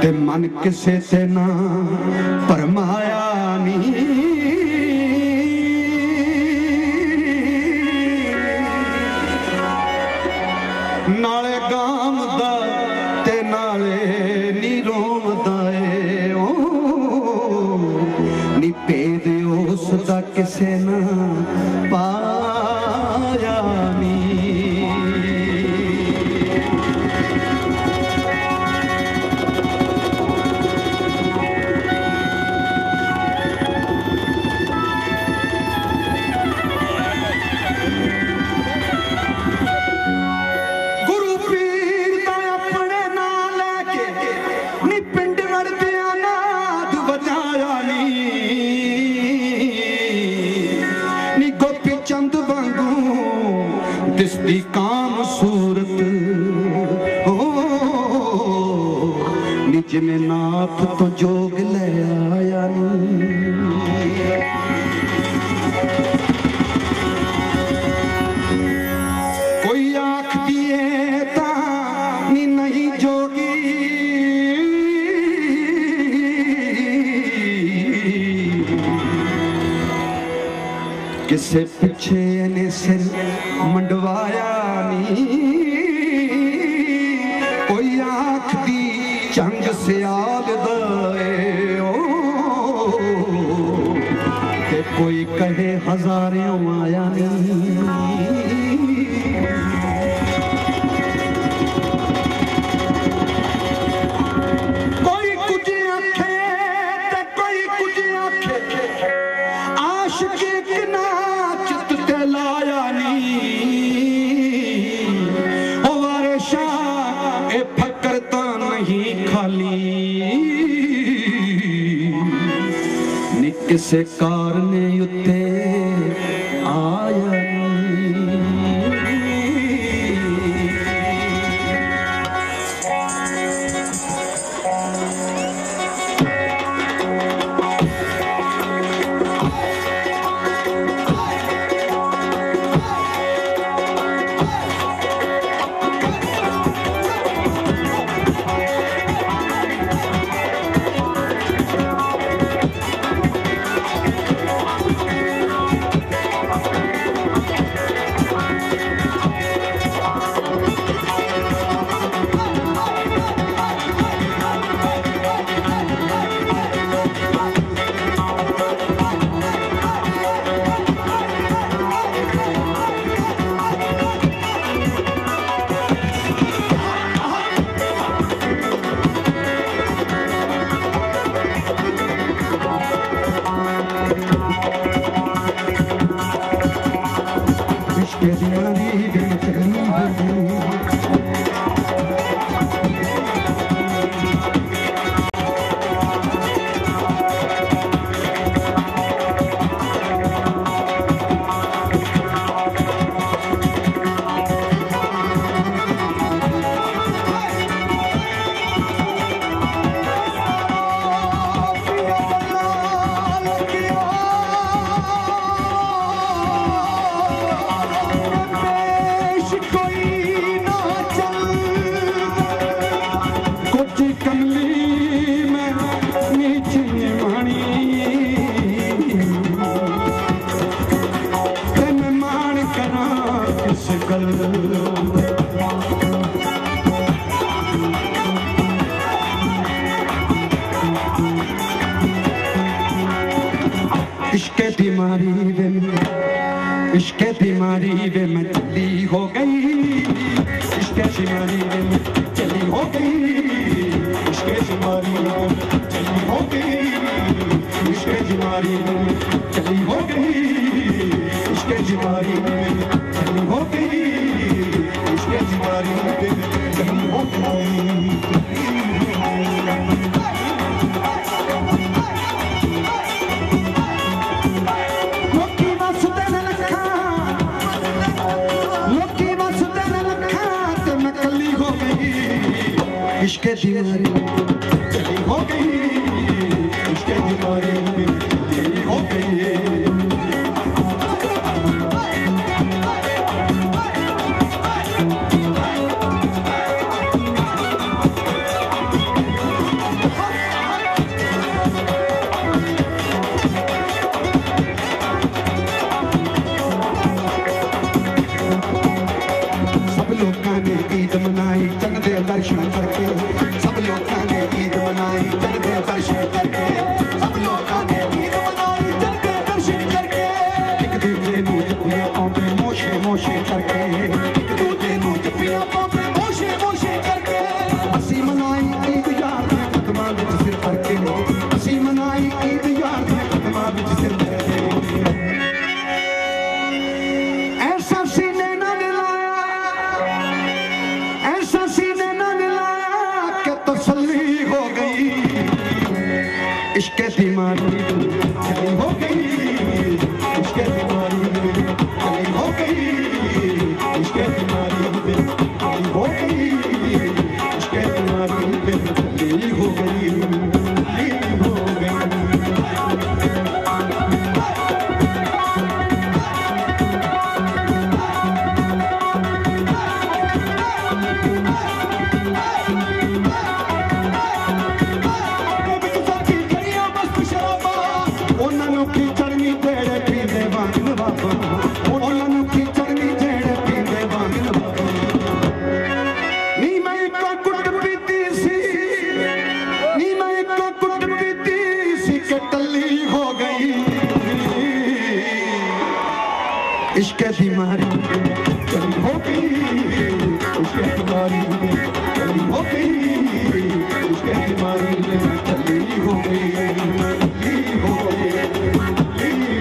ते मन किसे से ना परमाया नी, नाले गामदा ते नाले नी रोमदा ओ नी भेद उसदा किसे ना पाया नी। दिसदी काम सूरत हो निज में नाथ तो जोग ले आया कोई आख दिए ता नी नहीं जोगी किसे पीछे ने सिर मंडवाया नी कोई आँख दी चंग सियाल दे ओ ते कोई कहे हजारों आया नी। कोई कुछ आखे ते कोई कुछ आखे आशिक किना चित ते लाया नी ओ वारे शाह ए फकर ता नहीं खाली नी किसे कारने उत्ते आया बीमारी वे इश्क बीमारी वे मैं चली हो गई इश्क बीमारी वे मैं चली हो गई इश्क बीमारी वे चली हो गई इश्क बीमारी वे चली हो गई इश्क बीमारी वे चली हो गई इश्क बीमारी वे चली हो गई इश्क बीमारी चली हो गई इश्क बीमारी चली हो गई सब लोगों ने ईद मनाई चंदे दर्शन करके सब लोगों ने ईद मनाई चंदे दर्शन करके सब लोगों ने ईद मनाई चंदे दर्शन करके एक दूजे नू जपिया पाते मोशे मोशे करके एक दूजे नू जपिया पाते मोशे मोशे करके असी मनाई ईद यार दे कदमां विच सिर करके असी मनाई ईद यार दे कदमां विच सिर करके ऐसा सीने ना मिलाया ऐसा सीने ना मिलाया कि तसल्ली हो गई इश्क बीमारी चली हो गई इश्क बीमारी चली हो गई इश्क बीमारी चली हो गई इश्क बीमारी चली हो गई इश्क बीमारी चली हो गई इश्क बीमारी चली हो गई इश्क बीमारी चली हो गई हो गई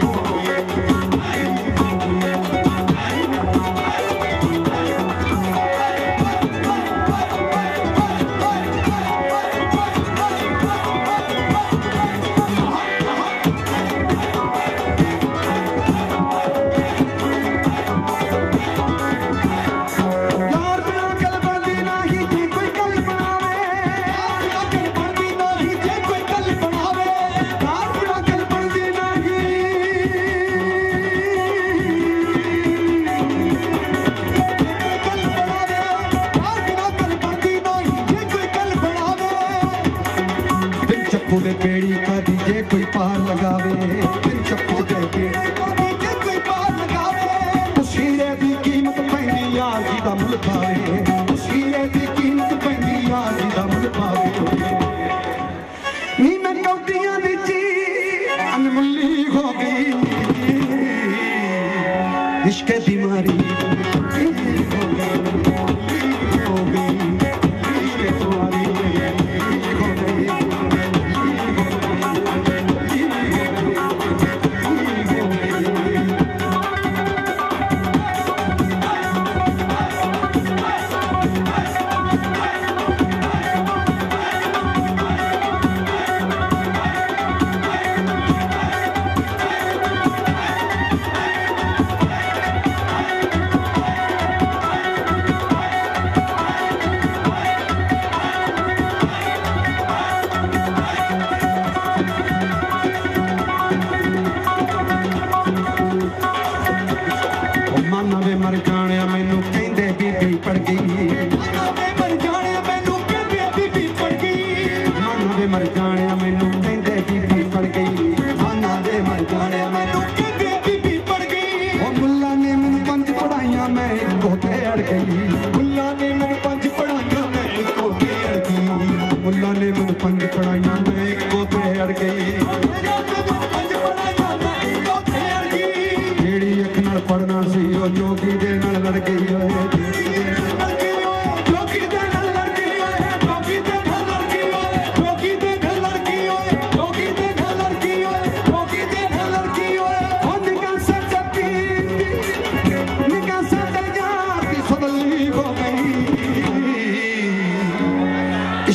चप्पू दे पेड़ी का दीजे कोई पार लगावे चप्पू दे पेड़ी का दीजे कोई पार लगावे उस हीरे दी कीमत पैंदी यार जी दा मुल पावे उस हीरे दी कीमत पैंदी यार जी दा मुल पावे नी मैं कौटियां दी जी अनमुल्ली हो गई इश्क बीमारी हो गई इश्क बीमारी हो गई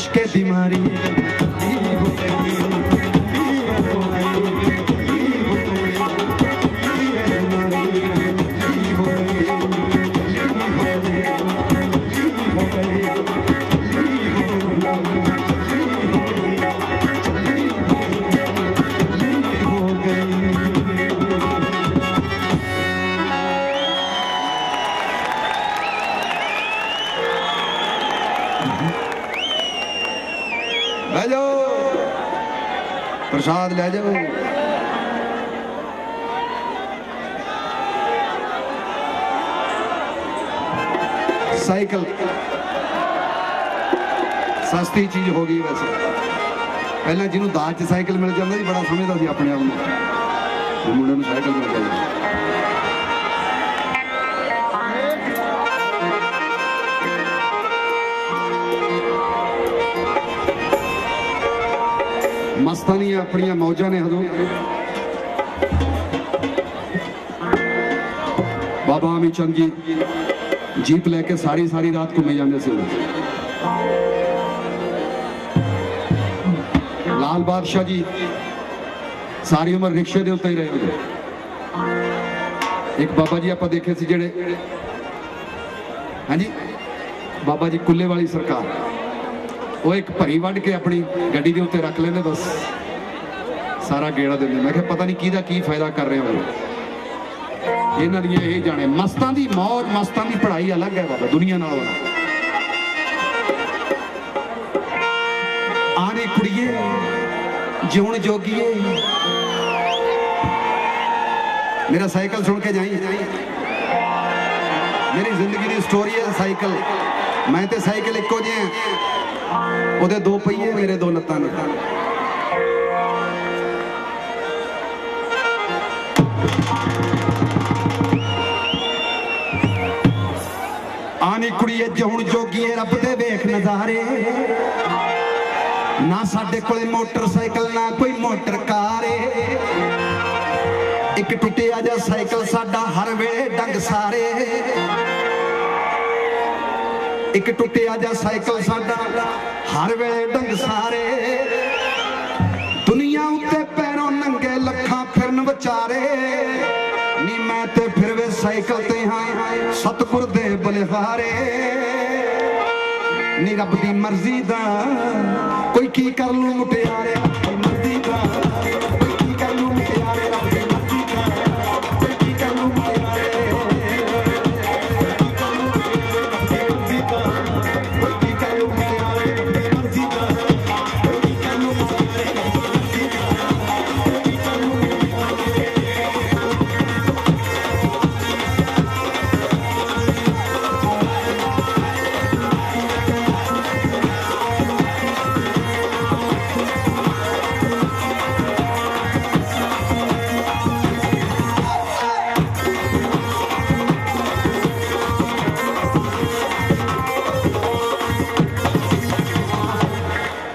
इश्क़ दी मारी ले जाओ प्रसाद ले जाओ। साइकिल सस्ती चीज हो गई वैसे पहला जिन्हों दाज च साइकिल मिल जाता जी बड़ा समझता सी अपने आप में मुंडे नूं साइकिल मिल जाए। मस्तां दी अपनियां मौजां ने हजूर बाबा अमी चंद जी जीप लैके सारी सारी रात घूमे जाते से। लाल बादशाह जी सारी उम्र रिक्शे के उत्ते ही रहे। एक बाबा जी आप देखे सी जेड़े हाँ जी बाबा जी कुल्ले वाली सरकार वो एक भरी वढ़ के अपनी गड्डी के उत्ते रख लेंदे बस सारा गेड़ा देंदे। मैं क्या पता नहीं किहदा की फायदा कर रहे हो इन्हां दी यही जाने। मस्तां दी मौज मस्तां दी पढ़ाई अलग है बाबा दुनिया नालों। आने कुड़िए जिउण जोगिए मेरा साइकिल सुन के जाई मेरी जिंदगी की स्टोरी है साइकिल। मैं तो साइकिल इको जे ਉਹਦੇ दो पहिए मेरे दो लत्तां ने। आनी कुड़िए जहुण जोगीए रब दे वेख नज़ारे ना साडे कोले मोटरसाइकिल ना कोई मोटर कार। एक टुटिया जा साइकिल साडा हर वेले डंग सारे। एक टुटिया जा साइकिल साडा हर वेले डंग सारे। दुनिया उत्ते पैरों नंगे लखां फिरन विचारे नी मैं ते फिर वे साइकिल ते हाँ सतगुर दे बलिहारे। नी रब दी मर्जी दा कोई की कर लू मुटियारे मर्जी दा कोई की कर लू मुटियारे रब दी मर्जी दा कोई की कर लू मुटियारे।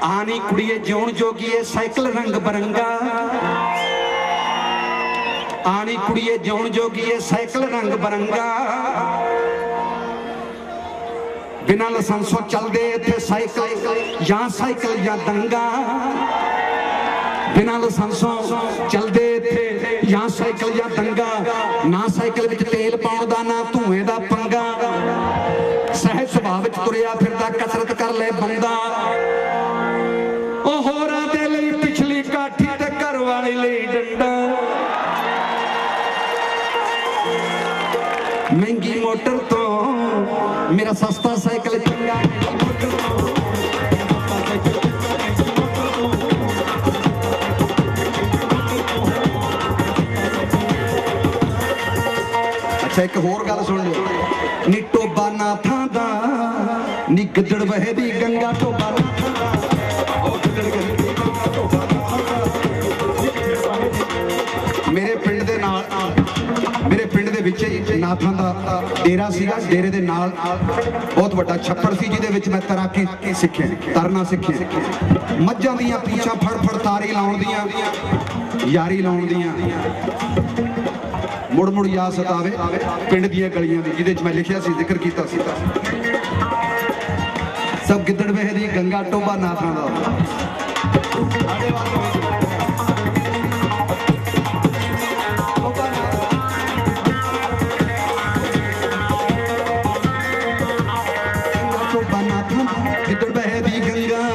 आनी कुड़िए जिउण जोगीए साइकिल रंग बरंगा। आनी कुड़िए जिउण जोगीए साइकिल रंग बरंगा। बिना लाइसेंसों चलदे इत्थे साइकिल या दंगा। बिना लाइसेंसों चलदे इत्थे या साइकिल या दंगा। ना साइकिल विच तेल पाउण दा ना धुएं दा पंगा। सहज सुभाव विच तुरिया फिरदा कसरत कर ले बंदा। होरां दे लई पिछली काठी ते घर वाले लई डंडा। महंगी मोटर तो मेरा सस्ता साइकिल चंगा। अच्छा एक होर गल सुन लो नी टोबा नाथां दा नी गिद्दड़ वहे दी गंगा। टोबा नाथां दा मेरे पिंड दे विच नाथां दा डेरा सीगा। डेरे दे नाल बहुत वड्डा छप्पड़ सी जिहदे विच मैं तैराकी सिੱਖਿਆ तरना सिੱਖਿਆ। मੱਝਾਂ ਦੀਆਂ ਪੂਛਾਂ फड़ तारी लाउण ਦੀਆਂ यारी लाउण ਦੀਆਂ मुड़ मुड़ याद सतावे पिंड ਦੀਆਂ ਗਲੀਆਂ ਦੀ जिहदे च मैं लिखिया सी जिक्र कीता सी। सब गिद्दड़ बहरी गंगा टोबा नाथां दा टोबा नाथां गिद्दड़ बहरी गंगा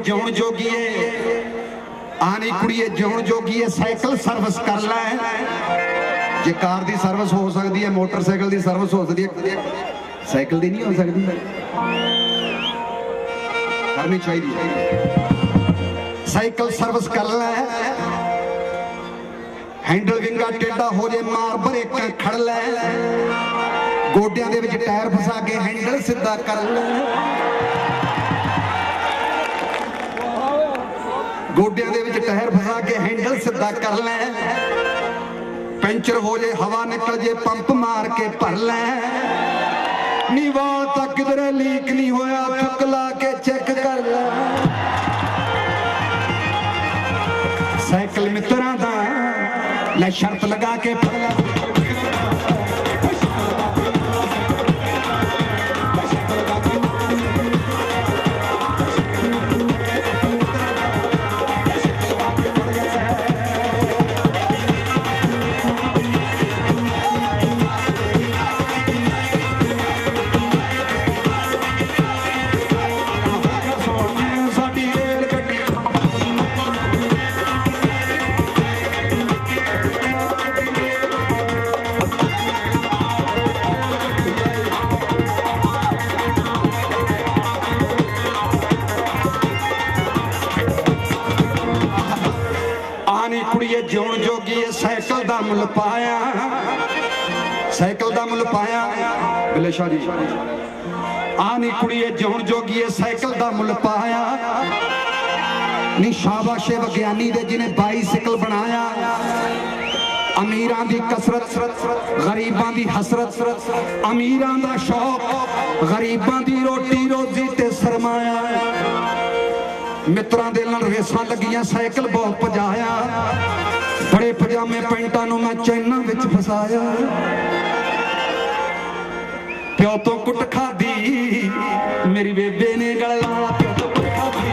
ਜਿਉਣ ਜੋਗੀਏ ਆਣੀ ਕੁੜੀਏ ਜਿਉਣ ਜੋਗੀਏ ਸਾਈਕਲ ਸਰਵਿਸ ਕਰ ਲੈ ਜੇ ਕਾਰ ਦੀ ਸਰਵਿਸ ਹੋ ਸਕਦੀ ਹੈ ਮੋਟਰਸਾਈਕਲ ਦੀ ਸਰਵਿਸ ਹੋ ਸਕਦੀ ਹੈ ਸਾਈਕਲ ਦੀ ਨਹੀਂ ਹੋ ਸਕਦੀ ਕਰਨੀ ਚਾਹੀਦੀ ਹੈ ਸਾਈਕਲ ਸਰਵਿਸ ਕਰ ਲੈ ਹੈਂਡਲ ਵਿੰਗਾ ਟੇਢਾ ਹੋ ਜੇ ਮਾਰ ਬ੍ਰੇਕਾਂ ਖੜ ਲੈ ਗੋਡਿਆਂ ਦੇ ਵਿੱਚ ਟਾਇਰ ਫਸਾ ਕੇ ਹੈਂਡਲ ਸਿੱਧਾ ਕਰ ਲੈ ਗੋਡਿਆਂ ਦੇ ਵਿੱਚ ਟਾਇਰ ਫਸਾ ਕੇ ਹੈਂਡਲ ਸਿੱਧਾ ਕਰ ਲੈ ਪੈਂਚਰ ਹੋ ਜੇ ਹਵਾ ਨਿਕਲ ਜੇ ਪੰਪ ਮਾਰ ਕੇ ਭਰ ਲੈ ਨੀ ਵਾਲ ਤਾਂ ਕਿਧਰੇ ਲੀਕ ਨਹੀਂ ਹੋਇਆ ਥੁੱਕ ਲਾ ਕੇ ਚੈੱਕ ਕਰ ਲੈ ਸਾਈਕਲ ਮਿੱਤਰਾਂ ਦਾ ਲੈ ਸ਼ਰਤ ਲਗਾ ਕੇ ਫੜ ਲੈ ਜਿਉਣ ਜੋਗੀ ਸਾਈਕਲ ਦਾ ਮੁੱਲ ਪਾਇਆ ਸਾਈਕਲ ਦਾ ਮੁੱਲ ਪਾਇਆ ਬਿਲੇ ਸ਼ਾਹ ਜੀ ਆਨੀ ਕੁੜੀਏ ਜਿਉਣ ਜੋਗੀ ਸਾਈਕਲ ਦਾ ਮੁੱਲ ਪਾਇਆ ਨੀ ਸ਼ਾਬਾਸ਼ੇ ਵਿਗਿਆਨੀ ਦੇ ਜਿਹਨੇ ਬਾਈਸਾਈਕਲ ਬਣਾਇਆ ਅਮੀਰਾਂ ਦੀ ਕਸਰਤ ਗਰੀਬਾਂ ਦੀ ਹਸਰਤ ਅਮੀਰਾਂ ਦਾ ਸ਼ੌਕ ਗਰੀਬਾਂ ਦੀ ਰੋਟੀ ਰੋਜ਼ੀ ਤੇ ਸਰਮਾਇਆ ਮਿੱਤਰਾਂ ਦੇ ਨਾਲ ਰੇਸਾਂ ਲੱਗੀਆਂ ਸਾਈਕਲ ਬਹੁਤ ਭਜਾਇਆ ਬੜੇ ਪਜਾਮੇ ਪੈਂਟਾਂ ਨੂੰ ਮੈਂ ਚੈਨਾਂ ਵਿੱਚ ਫਸਾਇਆ ਪਿਓ ਤੋਂ ਕੁੱਟ ਖਾਦੀ ਮੇਰੀ ਬੇਬੇ ਨੇ ਗਲ ਲਾਇਆ ਪਿਓ ਤੋਂ ਕੁੱਟ ਖਾਦੀ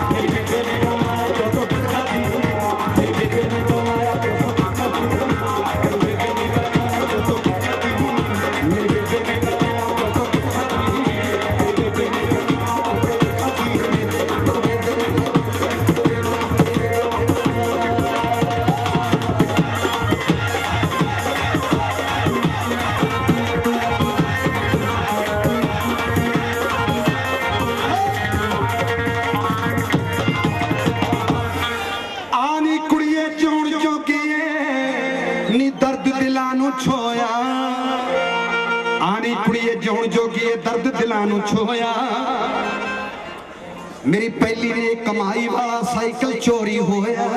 ਮੇਰੀ ਬੇਬੇ ਨੇ ਗਲ ਲਾਇਆ ਪਿਓ ਤੋਂ ਕੁੱਟ ਖਾਦੀ ਮੇਰੀ ਬੇਬੇ ਨੇ ਗਲ ਲਾਇਆ ਪਿਓ ਤੋਂ ਕੁੱਟ ਖਾਦੀ ਮੇਰੀ ਬੇਬੇ ਨੇ ਗਲ ਲਾਇਆ ਪਿਓ ਤੋਂ ਕੁੱਟ ਖਾਦੀ ਮੇਰੀ ਬੇਬੇ ਨੇ ਗਲ ਲਾਇਆ ਪਿਓ ਤੋਂ ਕੁੱਟ ਖਾਦੀ ਮੇਰੀ ਬੇਬੇ ਨੇ ਗਲ ਲਾਇਆ ਪਿਓ ਤੋਂ ਕੁੱਟ ਖਾਦੀ ਛੋਇਆ ਆਣੀ ਕੁੜੀਏ ਜਿਉਣ ਜੋਗੀ ਦਰਦ ਦਿਲਾਂ ਨੂੰ ਛੋਇਆ ਮੇਰੀ ਪਹਿਲੀ ਨੇ ਕਮਾਈ ਵਾਲਾ ਸਾਈਕਲ ਚੋਰੀ ਹੋਇਆ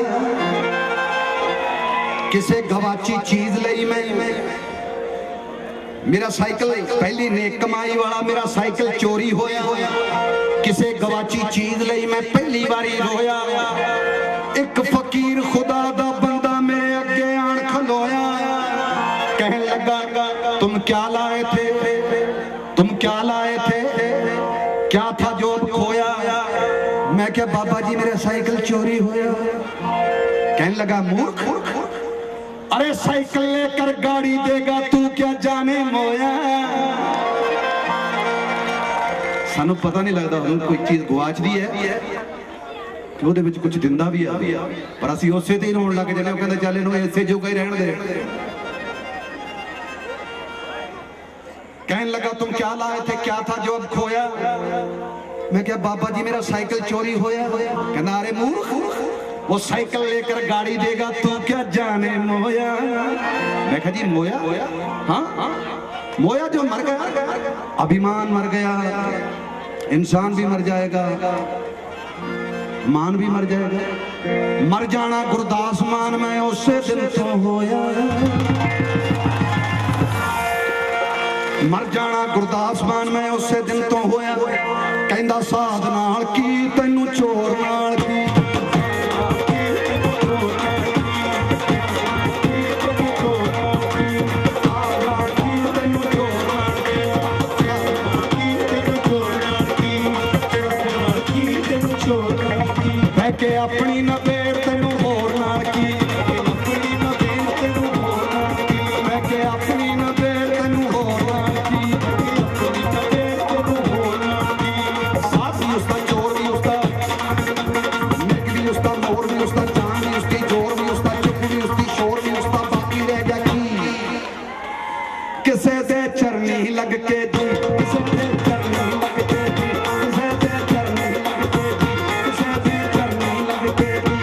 ਕਿਸੇ ਗਵਾਚੀ ਚੀਜ਼ ਲਈ ਮੈਂ ਮੇਰਾ ਸਾਈਕਲ ਪਹਿਲੀ ਨੇ ਕਮਾਈ ਵਾਲਾ ਮੇਰਾ ਸਾਈਕਲ ਚੋਰੀ ਹੋਇਆ ਕਿਸੇ ਗਵਾਚੀ ਚੀਜ਼ ਲਈ ਮੈਂ ਪਹਿਲੀ ਵਾਰੀ ਰੋਇਆ ਇੱਕ ਫਕੀਰ ਖੁਦਾ ਦਾ ਬੰਦਾ ਮੇਰੇ ਅੱਗੇ ਆਣ ਖਲੋਇਆ कहने लगा तुम क्या लाए थे तुम क्या लाए थे क्या था जो खोया मैं क्या बाबा जी मेरा साइकिल चोरी होया कहने लगा मूर्ख अरे साइकिल लेकर गाड़ी देगा तू क्या जाने मोया सानू पता नहीं लगता हम कोई चीज गवाचदी है कि ਉਹਦੇ ਵਿੱਚ ਕੁਝ ਦਿੰਦਾ ਵੀ ਆ ਪਰ ਅਸੀਂ ਉਸੇ ਤੇ ਹੀ ਰੋਣ ਲੱਗ ਜਾਂਦੇ ਉਹ ਕਹਿੰਦੇ ਚੱਲ ਇਹਨੂੰ ਇਸੇ ਜੋਗਾ ਹੀ ਰਹਿਣ ਦੇ कहने लगा तुम क्या लाए थे क्या था जो अब खोया मैं क्या बाबा जी मेरा साइकिल चोरी होया कहना अरे मूर्ख वो साइकिल लेकर गाड़ी देगा तू क्या जाने मोया मैं कहा जी मोया हाँ मोया जो मर गया अभिमान मर गया इंसान भी मर जाएगा मान भी मर जाएगा मर जाना गुरदास मान मैं उससे दिन तो होया मर जाना गुरदास मान मैं उसे दिन तो होया कहंदा साध नाल की तैनू चोर नाल की के अपनी नबेड़ तेनू होर नाल की अपनी नबेड़ तेनू होर नाल की मैं के अपनी नबेड़ तेनू होर नाल की अपनी नबेड़ तेनू होर नाल की साथ भी उसका चोर भी उसका मिट भी उसका मोर भी उसका जान भी उसकी जोर भी उसका चुप भी उसकी शोर भी उसका बाकी रह गया की किसे दे चरनी लग के दी किसे दे चरनी लग के दी किसे दे चरनी लग के दी किसे दे चरनी लग के दी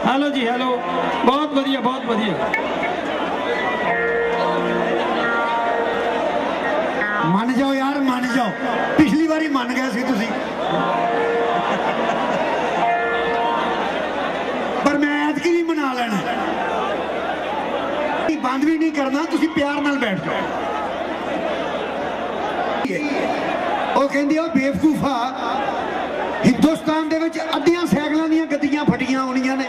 हेलो जी हेलो बहुत बढ़िया बहुत बढ़िया मन जाओ यार मन जाओ पिछली बारी मन गए सी तुसी पर मैं ऐतकी भी मना लेना बंद भी नहीं करना तुसी प्यार नाल बैठ जाओ ਉਹ ਕਹਿੰਦੇ ਉਹ ਬੇਵਕੂਫਾ हिंदुस्तान दे विच अद्धियां साइकिलों दी गड्डियां फटियां होणियां ने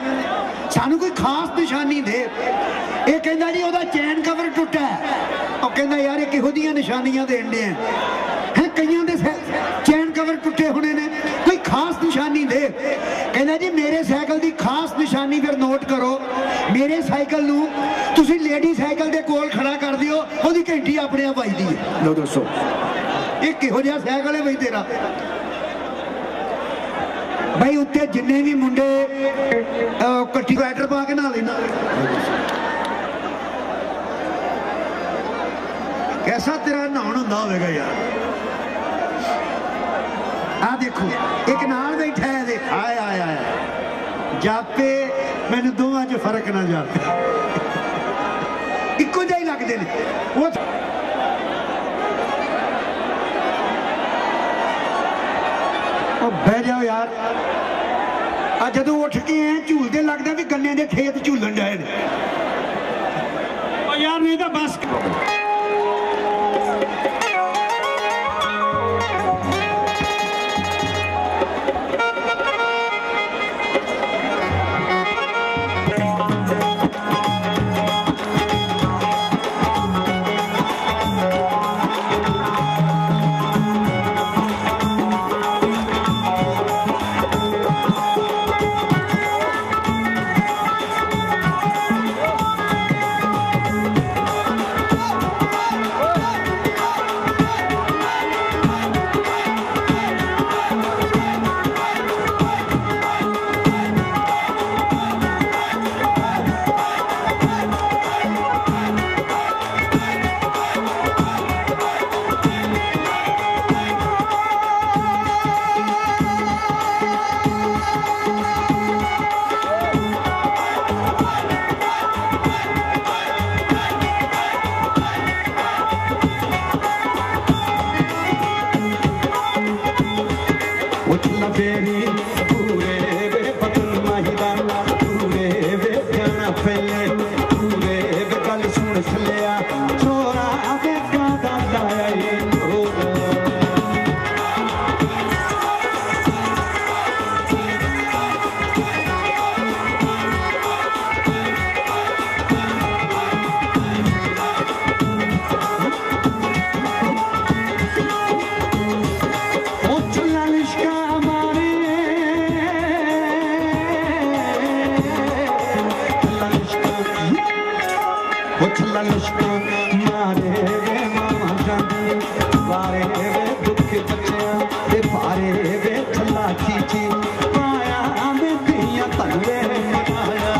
सानू कोई खास निशानी दे ये कहंदा जी ओहदा चैन कवर टुटा है ਉਹ ਕਹਿੰਦਾ यार ये किहो जिहियां निशानियां देण दे हैं कईयां दे चैन कवर टुटे होने ने कोई खास निशानी दे कहंदा जी मेरे साइकिल दी खास निशानी फिर नोट करो मेरे साइकिल नू तुसीं लेडी साइकिल दे कोल खड़ा कर दिओ ओहदी घंटी अपने आप वजदी है लो दसो ये किहो जिहा साइकिल है बई तेरा भाई उत्ते जिन्ने भी मुंडे कट्ठी बैटर पा के नहा लेना कैसा तेरा नहाउण हुंदा होवेगा यार आ देखो एक नाल बैठा है देख आया आया आया जापे मैनू दोवां च फर्क ना जापे इक्को जिहा ही लगदे ने वो बह जाओ यार जो उठ के झूलते लगता भी गन्ने के खेत झूलन जाए यार नहीं तो बस चला लिश्का मारे वे मामा जानी बारे वे दुख बच्चियां ते बारे वे थला चीची पाया में दिया तलवे मनाया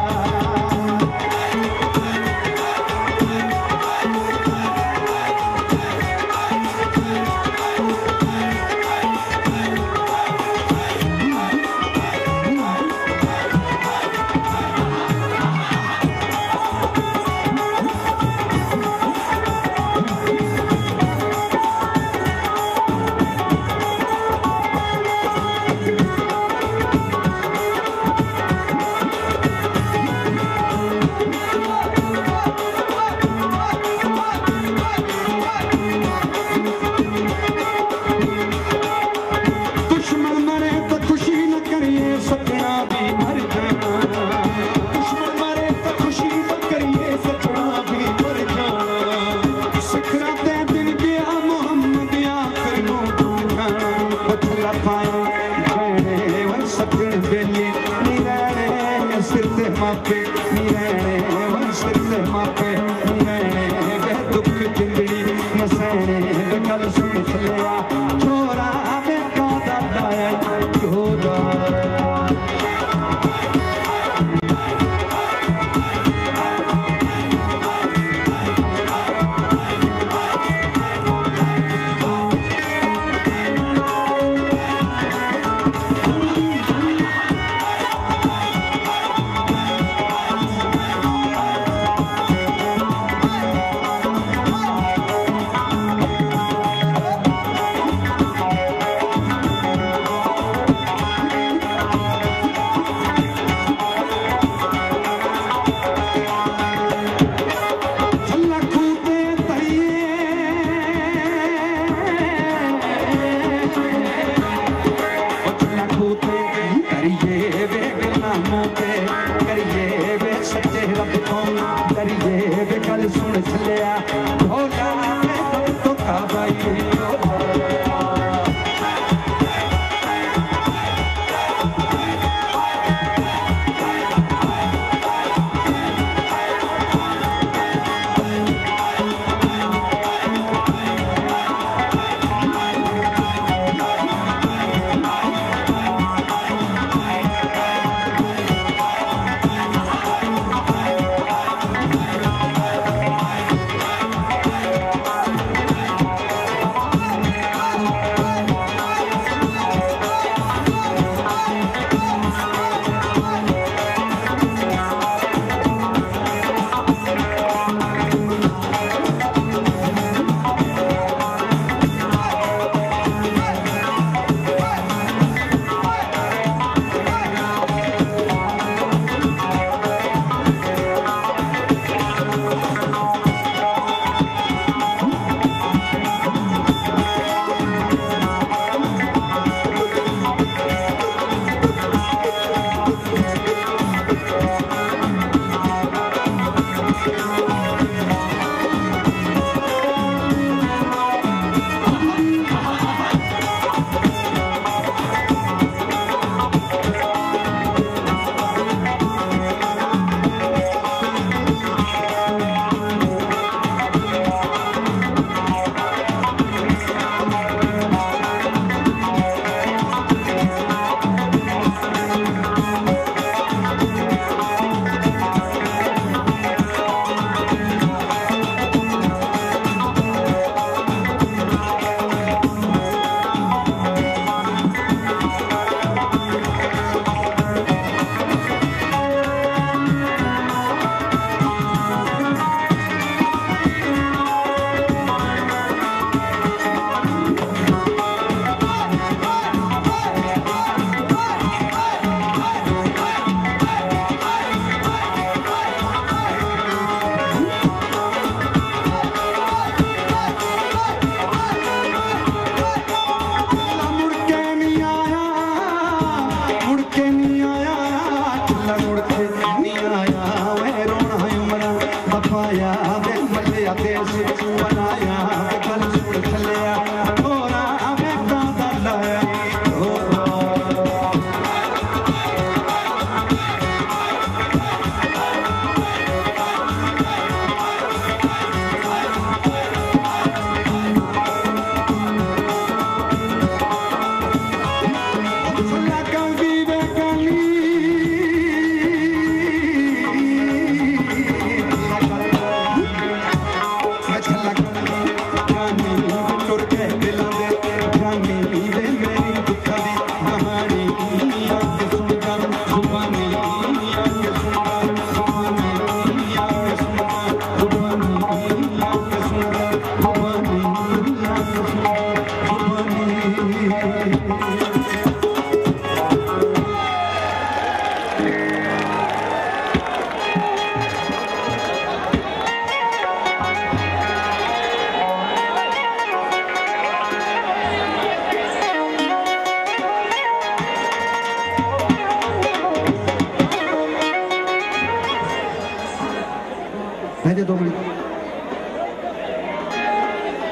जा 2 मिनट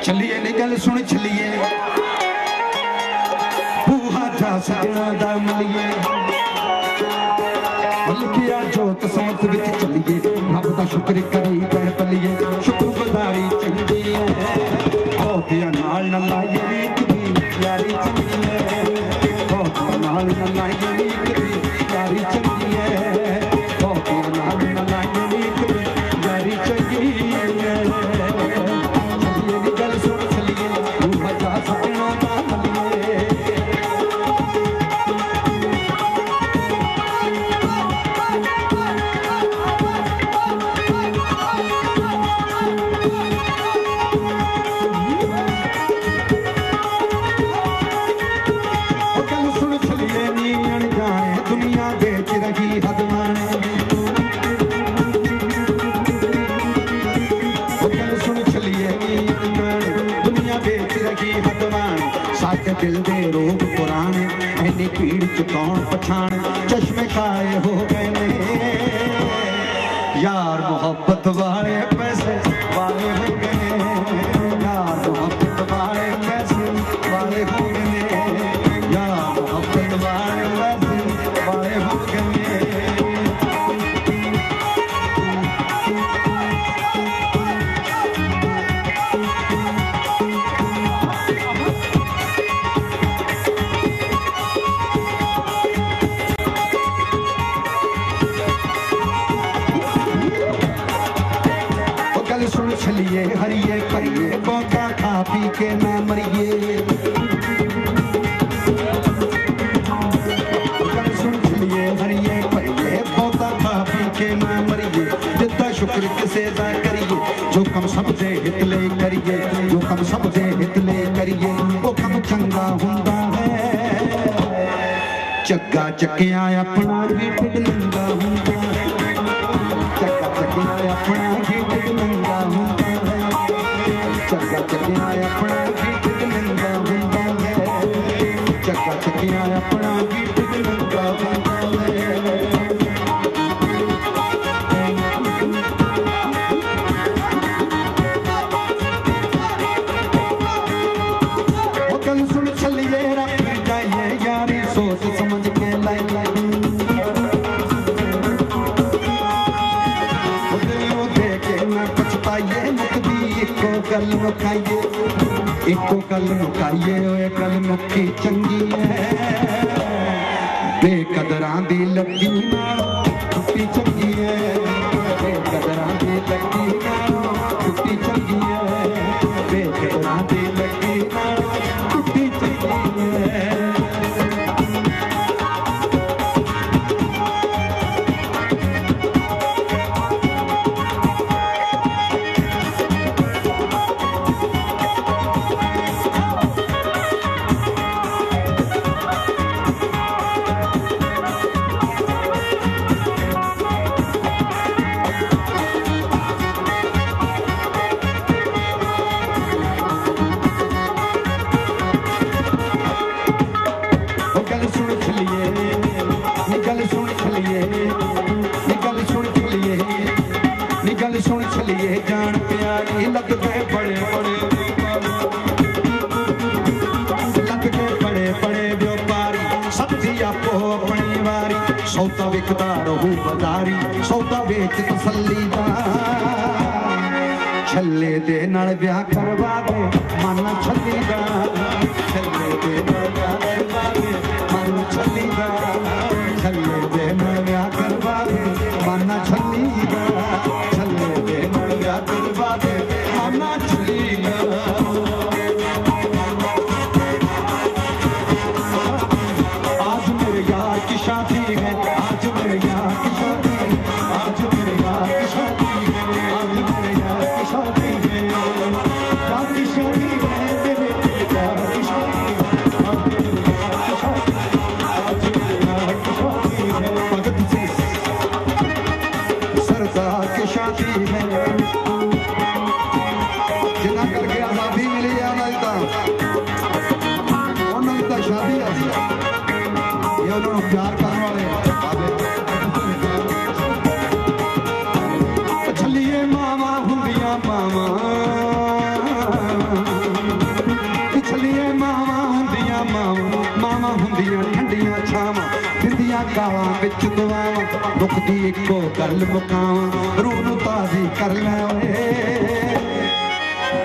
चलिए नी गल सुन चलिए बूहा जा सजना दा मिलिए बल्किया जोत समत विच चलिए रब दा शुक्र करी कर पलिए शुक्र गुजारी चंगी है होतिया नाल न लाइए रीत दी यारी चंगी है होतिया नाल न लाइए रीत दी यारी चंगी है होतिया नाल न लाइए रीत दी यारी चंगी है चलिए नी गल सुन चलिए बूहा जा सजना दा मिलिए दिल दे रोग पुराने इन्नी भीड़ च कौन पछाण चश्मे काले हो गए ने यार मोहब्बत वाले पैसे वाले हो गए यार मोहब्बत वाले पैसे वाले हो गए यार मोहब्बत वाले पैसे वाले हो गए सुन चलिए हरिए परिए पौधा खा पी के ना मरिए सुन चलिए हरिए परिए पौधा खा पी के ना मरिए जितना शुक्र किसे दा करिए जो कम समझे हित ले करिए जो कम समझे हित ले करिए वो कम चंगा हुंदा है चक्का चक्किया अपना भी नंगा हुंदा है चक्का चक्किया अपना भी नंगा हुंदा है चक्का चक्किया अपना भी नंगा हुंदा है चक्का चक्किया अपना भी नंगा हुंदा है वो गल सुन चलिए रख जाइए यारी सोच समझ के लाई गल मुकाइए एको गल मुकाइए ओए गल मुक्की चंगी है बेकदरां दी लगी टुट्टी चंगी है बेकदरां दी लगी टुट्टी चंगी है बेकदरां दी लगी टुट्टी चंगी है सुन चलिए जान प्यारी लग गए बड़े बड़े लग गए बड़े बड़े व्यापारी सब्जी आपो अपनी वारी सौदा विकदा रहू बाजारी सौदा बेच तसल्ली दा छल्ले दे नाल ब्याह करवा दे मन छल्ली दा छल्ले दे नाल ब्याह करवा दे मन छल्ली दा छल्ले दे नाल ब्याह करवा दे मन छल्ली दा आज मेरे यार की शादी है आज मेरे यार की शादी है आज मेरे यार की शादी है आज मेरे यार की शादी है यार की शादी है मेरे यार की शादी है आज मेरे यार की शादी आज मेरे यार की शादी है भगत सिंह सरदार की शादी है जिन्ना करके आजादी मिली है उन्होंने तो शादी ये उन्होंने प्यार करने वाले ਦੀਆਂ ਗਾਲਾਂ ਵਿੱਚ ਦੁਆਵਾਂ ਦੁੱਖ ਦੀ ਇੱਕੋ ਗੱਲ ਮੁਕਾਵਾਂ ਰੂਹ ਨੂੰ ਤਾਜ਼ੀ ਕਰ ਲੈ ਓਏ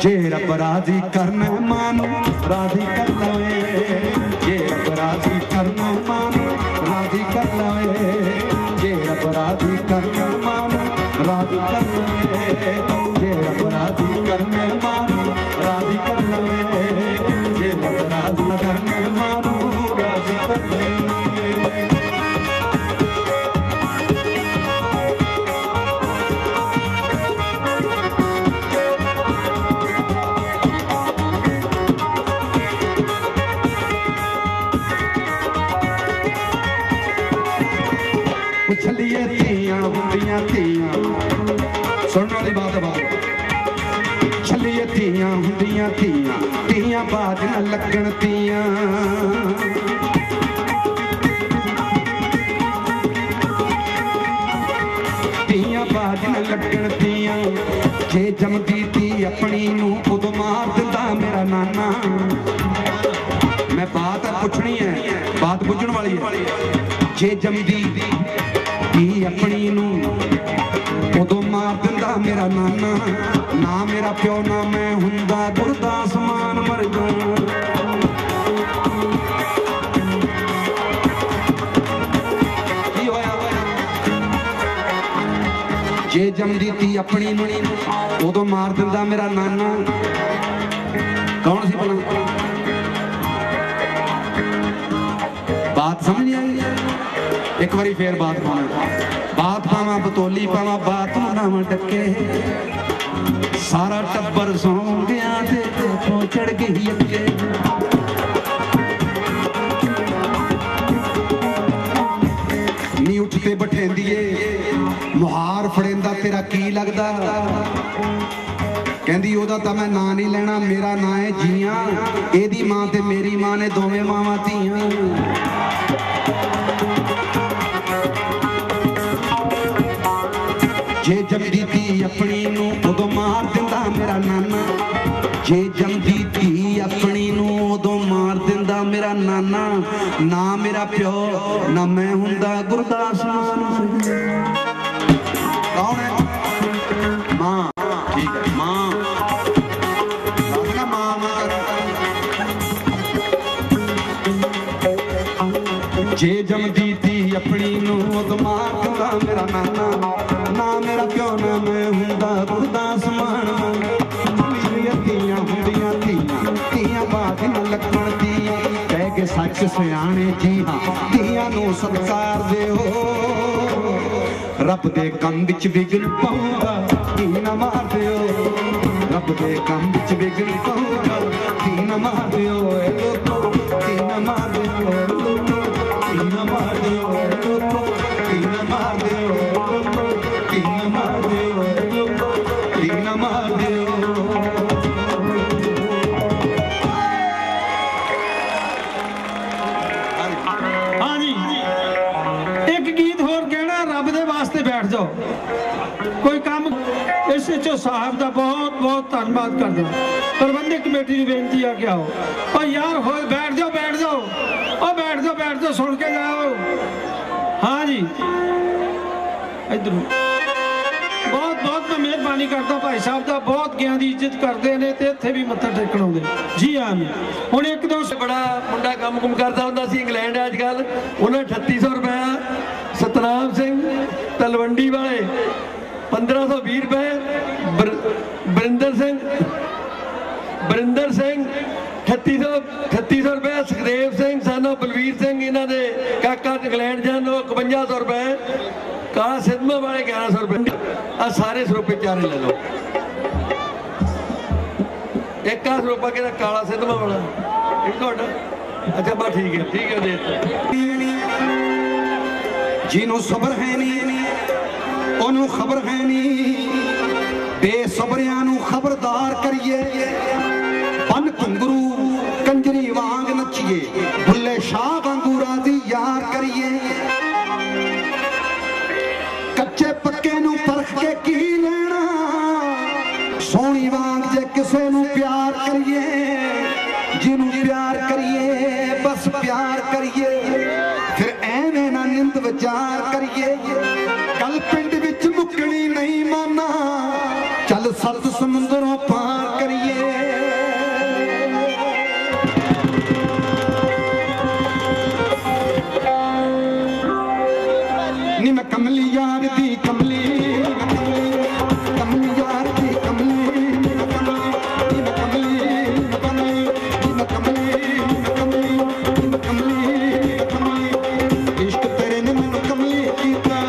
ਜੇ ਰੱਬ ਰਾਜ਼ੀ ਕਰਨਾ ਮਾਂ ਨੂੰ ਰਾਜ਼ੀ ਕਰ ਲੈ ਓਏ ਜੇ ਰੱਬ ਰਾਜ਼ੀ ਕਰਨਾ ਮਾਂ ਨੂੰ ਰਾਜ਼ੀ ਕਰ ਲੈ ਓਏ ਜੇ ਰੱਬ ਰਾਜ਼ੀ ਕਰਨਾ ਮਾਂ ਨੂੰ ਰਾਜ਼ੀ ਕਰ ਲੈ ਓਏ ਜੇ ਰੱਬ ਰਾਜ਼ੀ ਕਰਨਾ ਮਾਂ ਨੂੰ ਰਾਜ਼ੀ ਕਰ ਲੈ ਓਏ ਜੇ ਰੱਬ ਰਾਜ਼ੀ ਕਰਨਾ ਮਾਂ ਨੂੰ ਰਾਜ਼ੀ ਕਰ ਲੈ छलिए थियां हुंदियां थियां सुनने वाली बात है छलिए थियां हुंदियां थियां थियां बाज न लगन थियां थियां बाज न लगन थियां जे जमदी थी अपनी नूं उदों मार दिंदा मेरा नाना मैं बात पुछनी है बात बुझण वाली है जे जमदी धी अपनी नूं उदों मार दिंदा मेरा नाना ना मेरा प्यो ना मैं हुंदा गुरदास मान मर जा जे जमदी थी अपनी नूं उदों मार दिंदा मेरा नाना कौन सी भला बात समझ नहीं आई एक बारी फिर बात पावा बतौली पावा बात नाम टके सारा टब्बर सौ गया चढ़ गई अगे नी उठते बठेंदिए मुहार फड़ेंदा तेरा की लगदा कहंदी ओदा तां मैं नां नहीं लेना मेरा नां है जियां एदी मां ते मेरी मां ने दोवें मावां धीआं जे जमदी थी अपनी नूं उदों मार दिंदा मेरा नाना जे जमदी थी अपनी नूं उदों मार दिंदा मेरा नाना ना मेरा प्यो ना मैं हुंदा गुरदास कौन है मां ठीक है मां जे जमदी थी अपनी नूं उदों मार दिंदा मेरा नाना ना मेरा प्यो ना मैं हुंदा गुरदास मान थियां हुंदियां थियां थियां बाज न लगन दी कह के सच सियाणे जी हां थियां नूं सत्कार दिओ रब दे कम विच विघन पाऊंगा धी ना मार दिओ रब दे कम विच विघन पाऊंगा धी ना मार दिओ धी ना मार दिओ धी ना मार दिओ धी ना मार दिओ हाँ जी एक गीत होर कहना रब दे वास्ते बैठ जाओ कोई काम इस साहब का बहुत बहुत धन्यवाद करदा प्रबंधक कमेटी की बेनती है कि आओ और यार हो बैठ जाओ बैठ जाओ सुन के जाओ हाँ जी इधर बहुत बहुत मैं मेहरबानी करता भाई साहब का बहुत ज्ञान की इज्जत करते हैं तो इत्थे भी मत्था टेकण आउंदे जी हाँ हुण एक दो बड़ा मुंडा काम कुम करता हुंदा सी इंग्लैंड अजकल उन्हें 3800 रुपया सतनाम सिंह तलवंडी वाले 1520 रुपए बरिंदर सिंह 3800 रुपए सुखदेव सिंह सानो बलवीर सिंह इन्हों के काका इंग्लैंड जान 5100 रुपए काला सिद्धमा वाले 1100 रुपए आ सारे सरोपे चारे ले लो एक सरोपा कहता काला सिद्धमा वाला एक अच्छा बस ठीक है दे जिन्हों सबर है नहीं ओनू खबर है नहीं बेसबरियां नू खबरदार करिए बन घुंगरू कंजरी वांग नचिए बुल्ले शाह वांगू राजी यार करिए कच्चे पक्के नू परख के की लेना सोनी वांग जे किसे नू प्यार करिए जिन्हों प्यार करिए बस प्यार करिए फिर एवें ना विंद विचार करिए गल पिंड विच मुकनी नहीं माना चल सत समुंदरों पार करिए नी मैं कमली यार दी कमली कमली यार दी कमली इश्क तेरे ने मैनू कमली कीता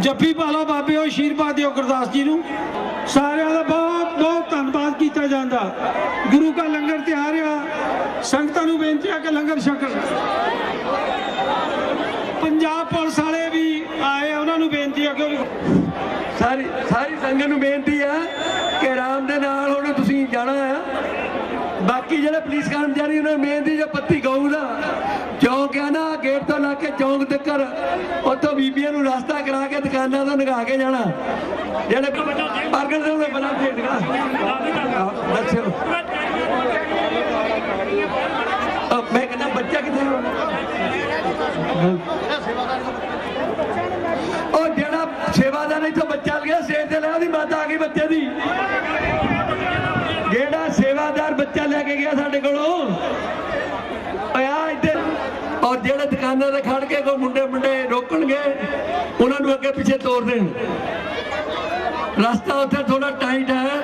जफ्फी पा लो बाबे आशीर्वाद दियो गुरदास जी नूं सारिਆਂ ਦਾ बहुत बहुत धन्यवाद किया जाता गुरु का लंगर तैयार आ संगतां नूं बेनती है कि लंगर छकण पंजाब पुलिस वाले भी आए उन्हां नूं बेनती है कि सारी सारी संगत नूं बेनती है कि आराम दे नाल हुण तुसीं जाना है बाकी जिहड़े पुलिस कर्मचारी उन्हां नूं बेनती जो पत्ती गऊ दा चौक है ना गेट तो ला के चौक तक उतों बीबियां नूं रास्ता करा के दुकानां तो नगा के जाना जेड़े पागल दे उन्हें बना भेजगा दस्यो मैं कहना बच्चा कितने और जेड़ा सेवादार नहीं तो बच्चा गया स्टेज ते ला दी माता आ गई बच्चे दी जेड़ा सेवा सेवादार बच्चा लैके गया साडे कोलों आ इधर और जेड़े दुकानां ते खड़ के कोई मुंडे मुंडे रोकणगे उन्होंने अगे पिछे तोड़ देन रास्ता उत्थे थोड़ा टाइट है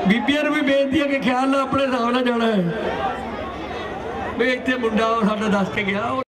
बीबियां नूं भी बेनती है कि ख्याल नाल अपने हिसाब नाल जाना है भी इत्थे मुंडा साडा दस के गया।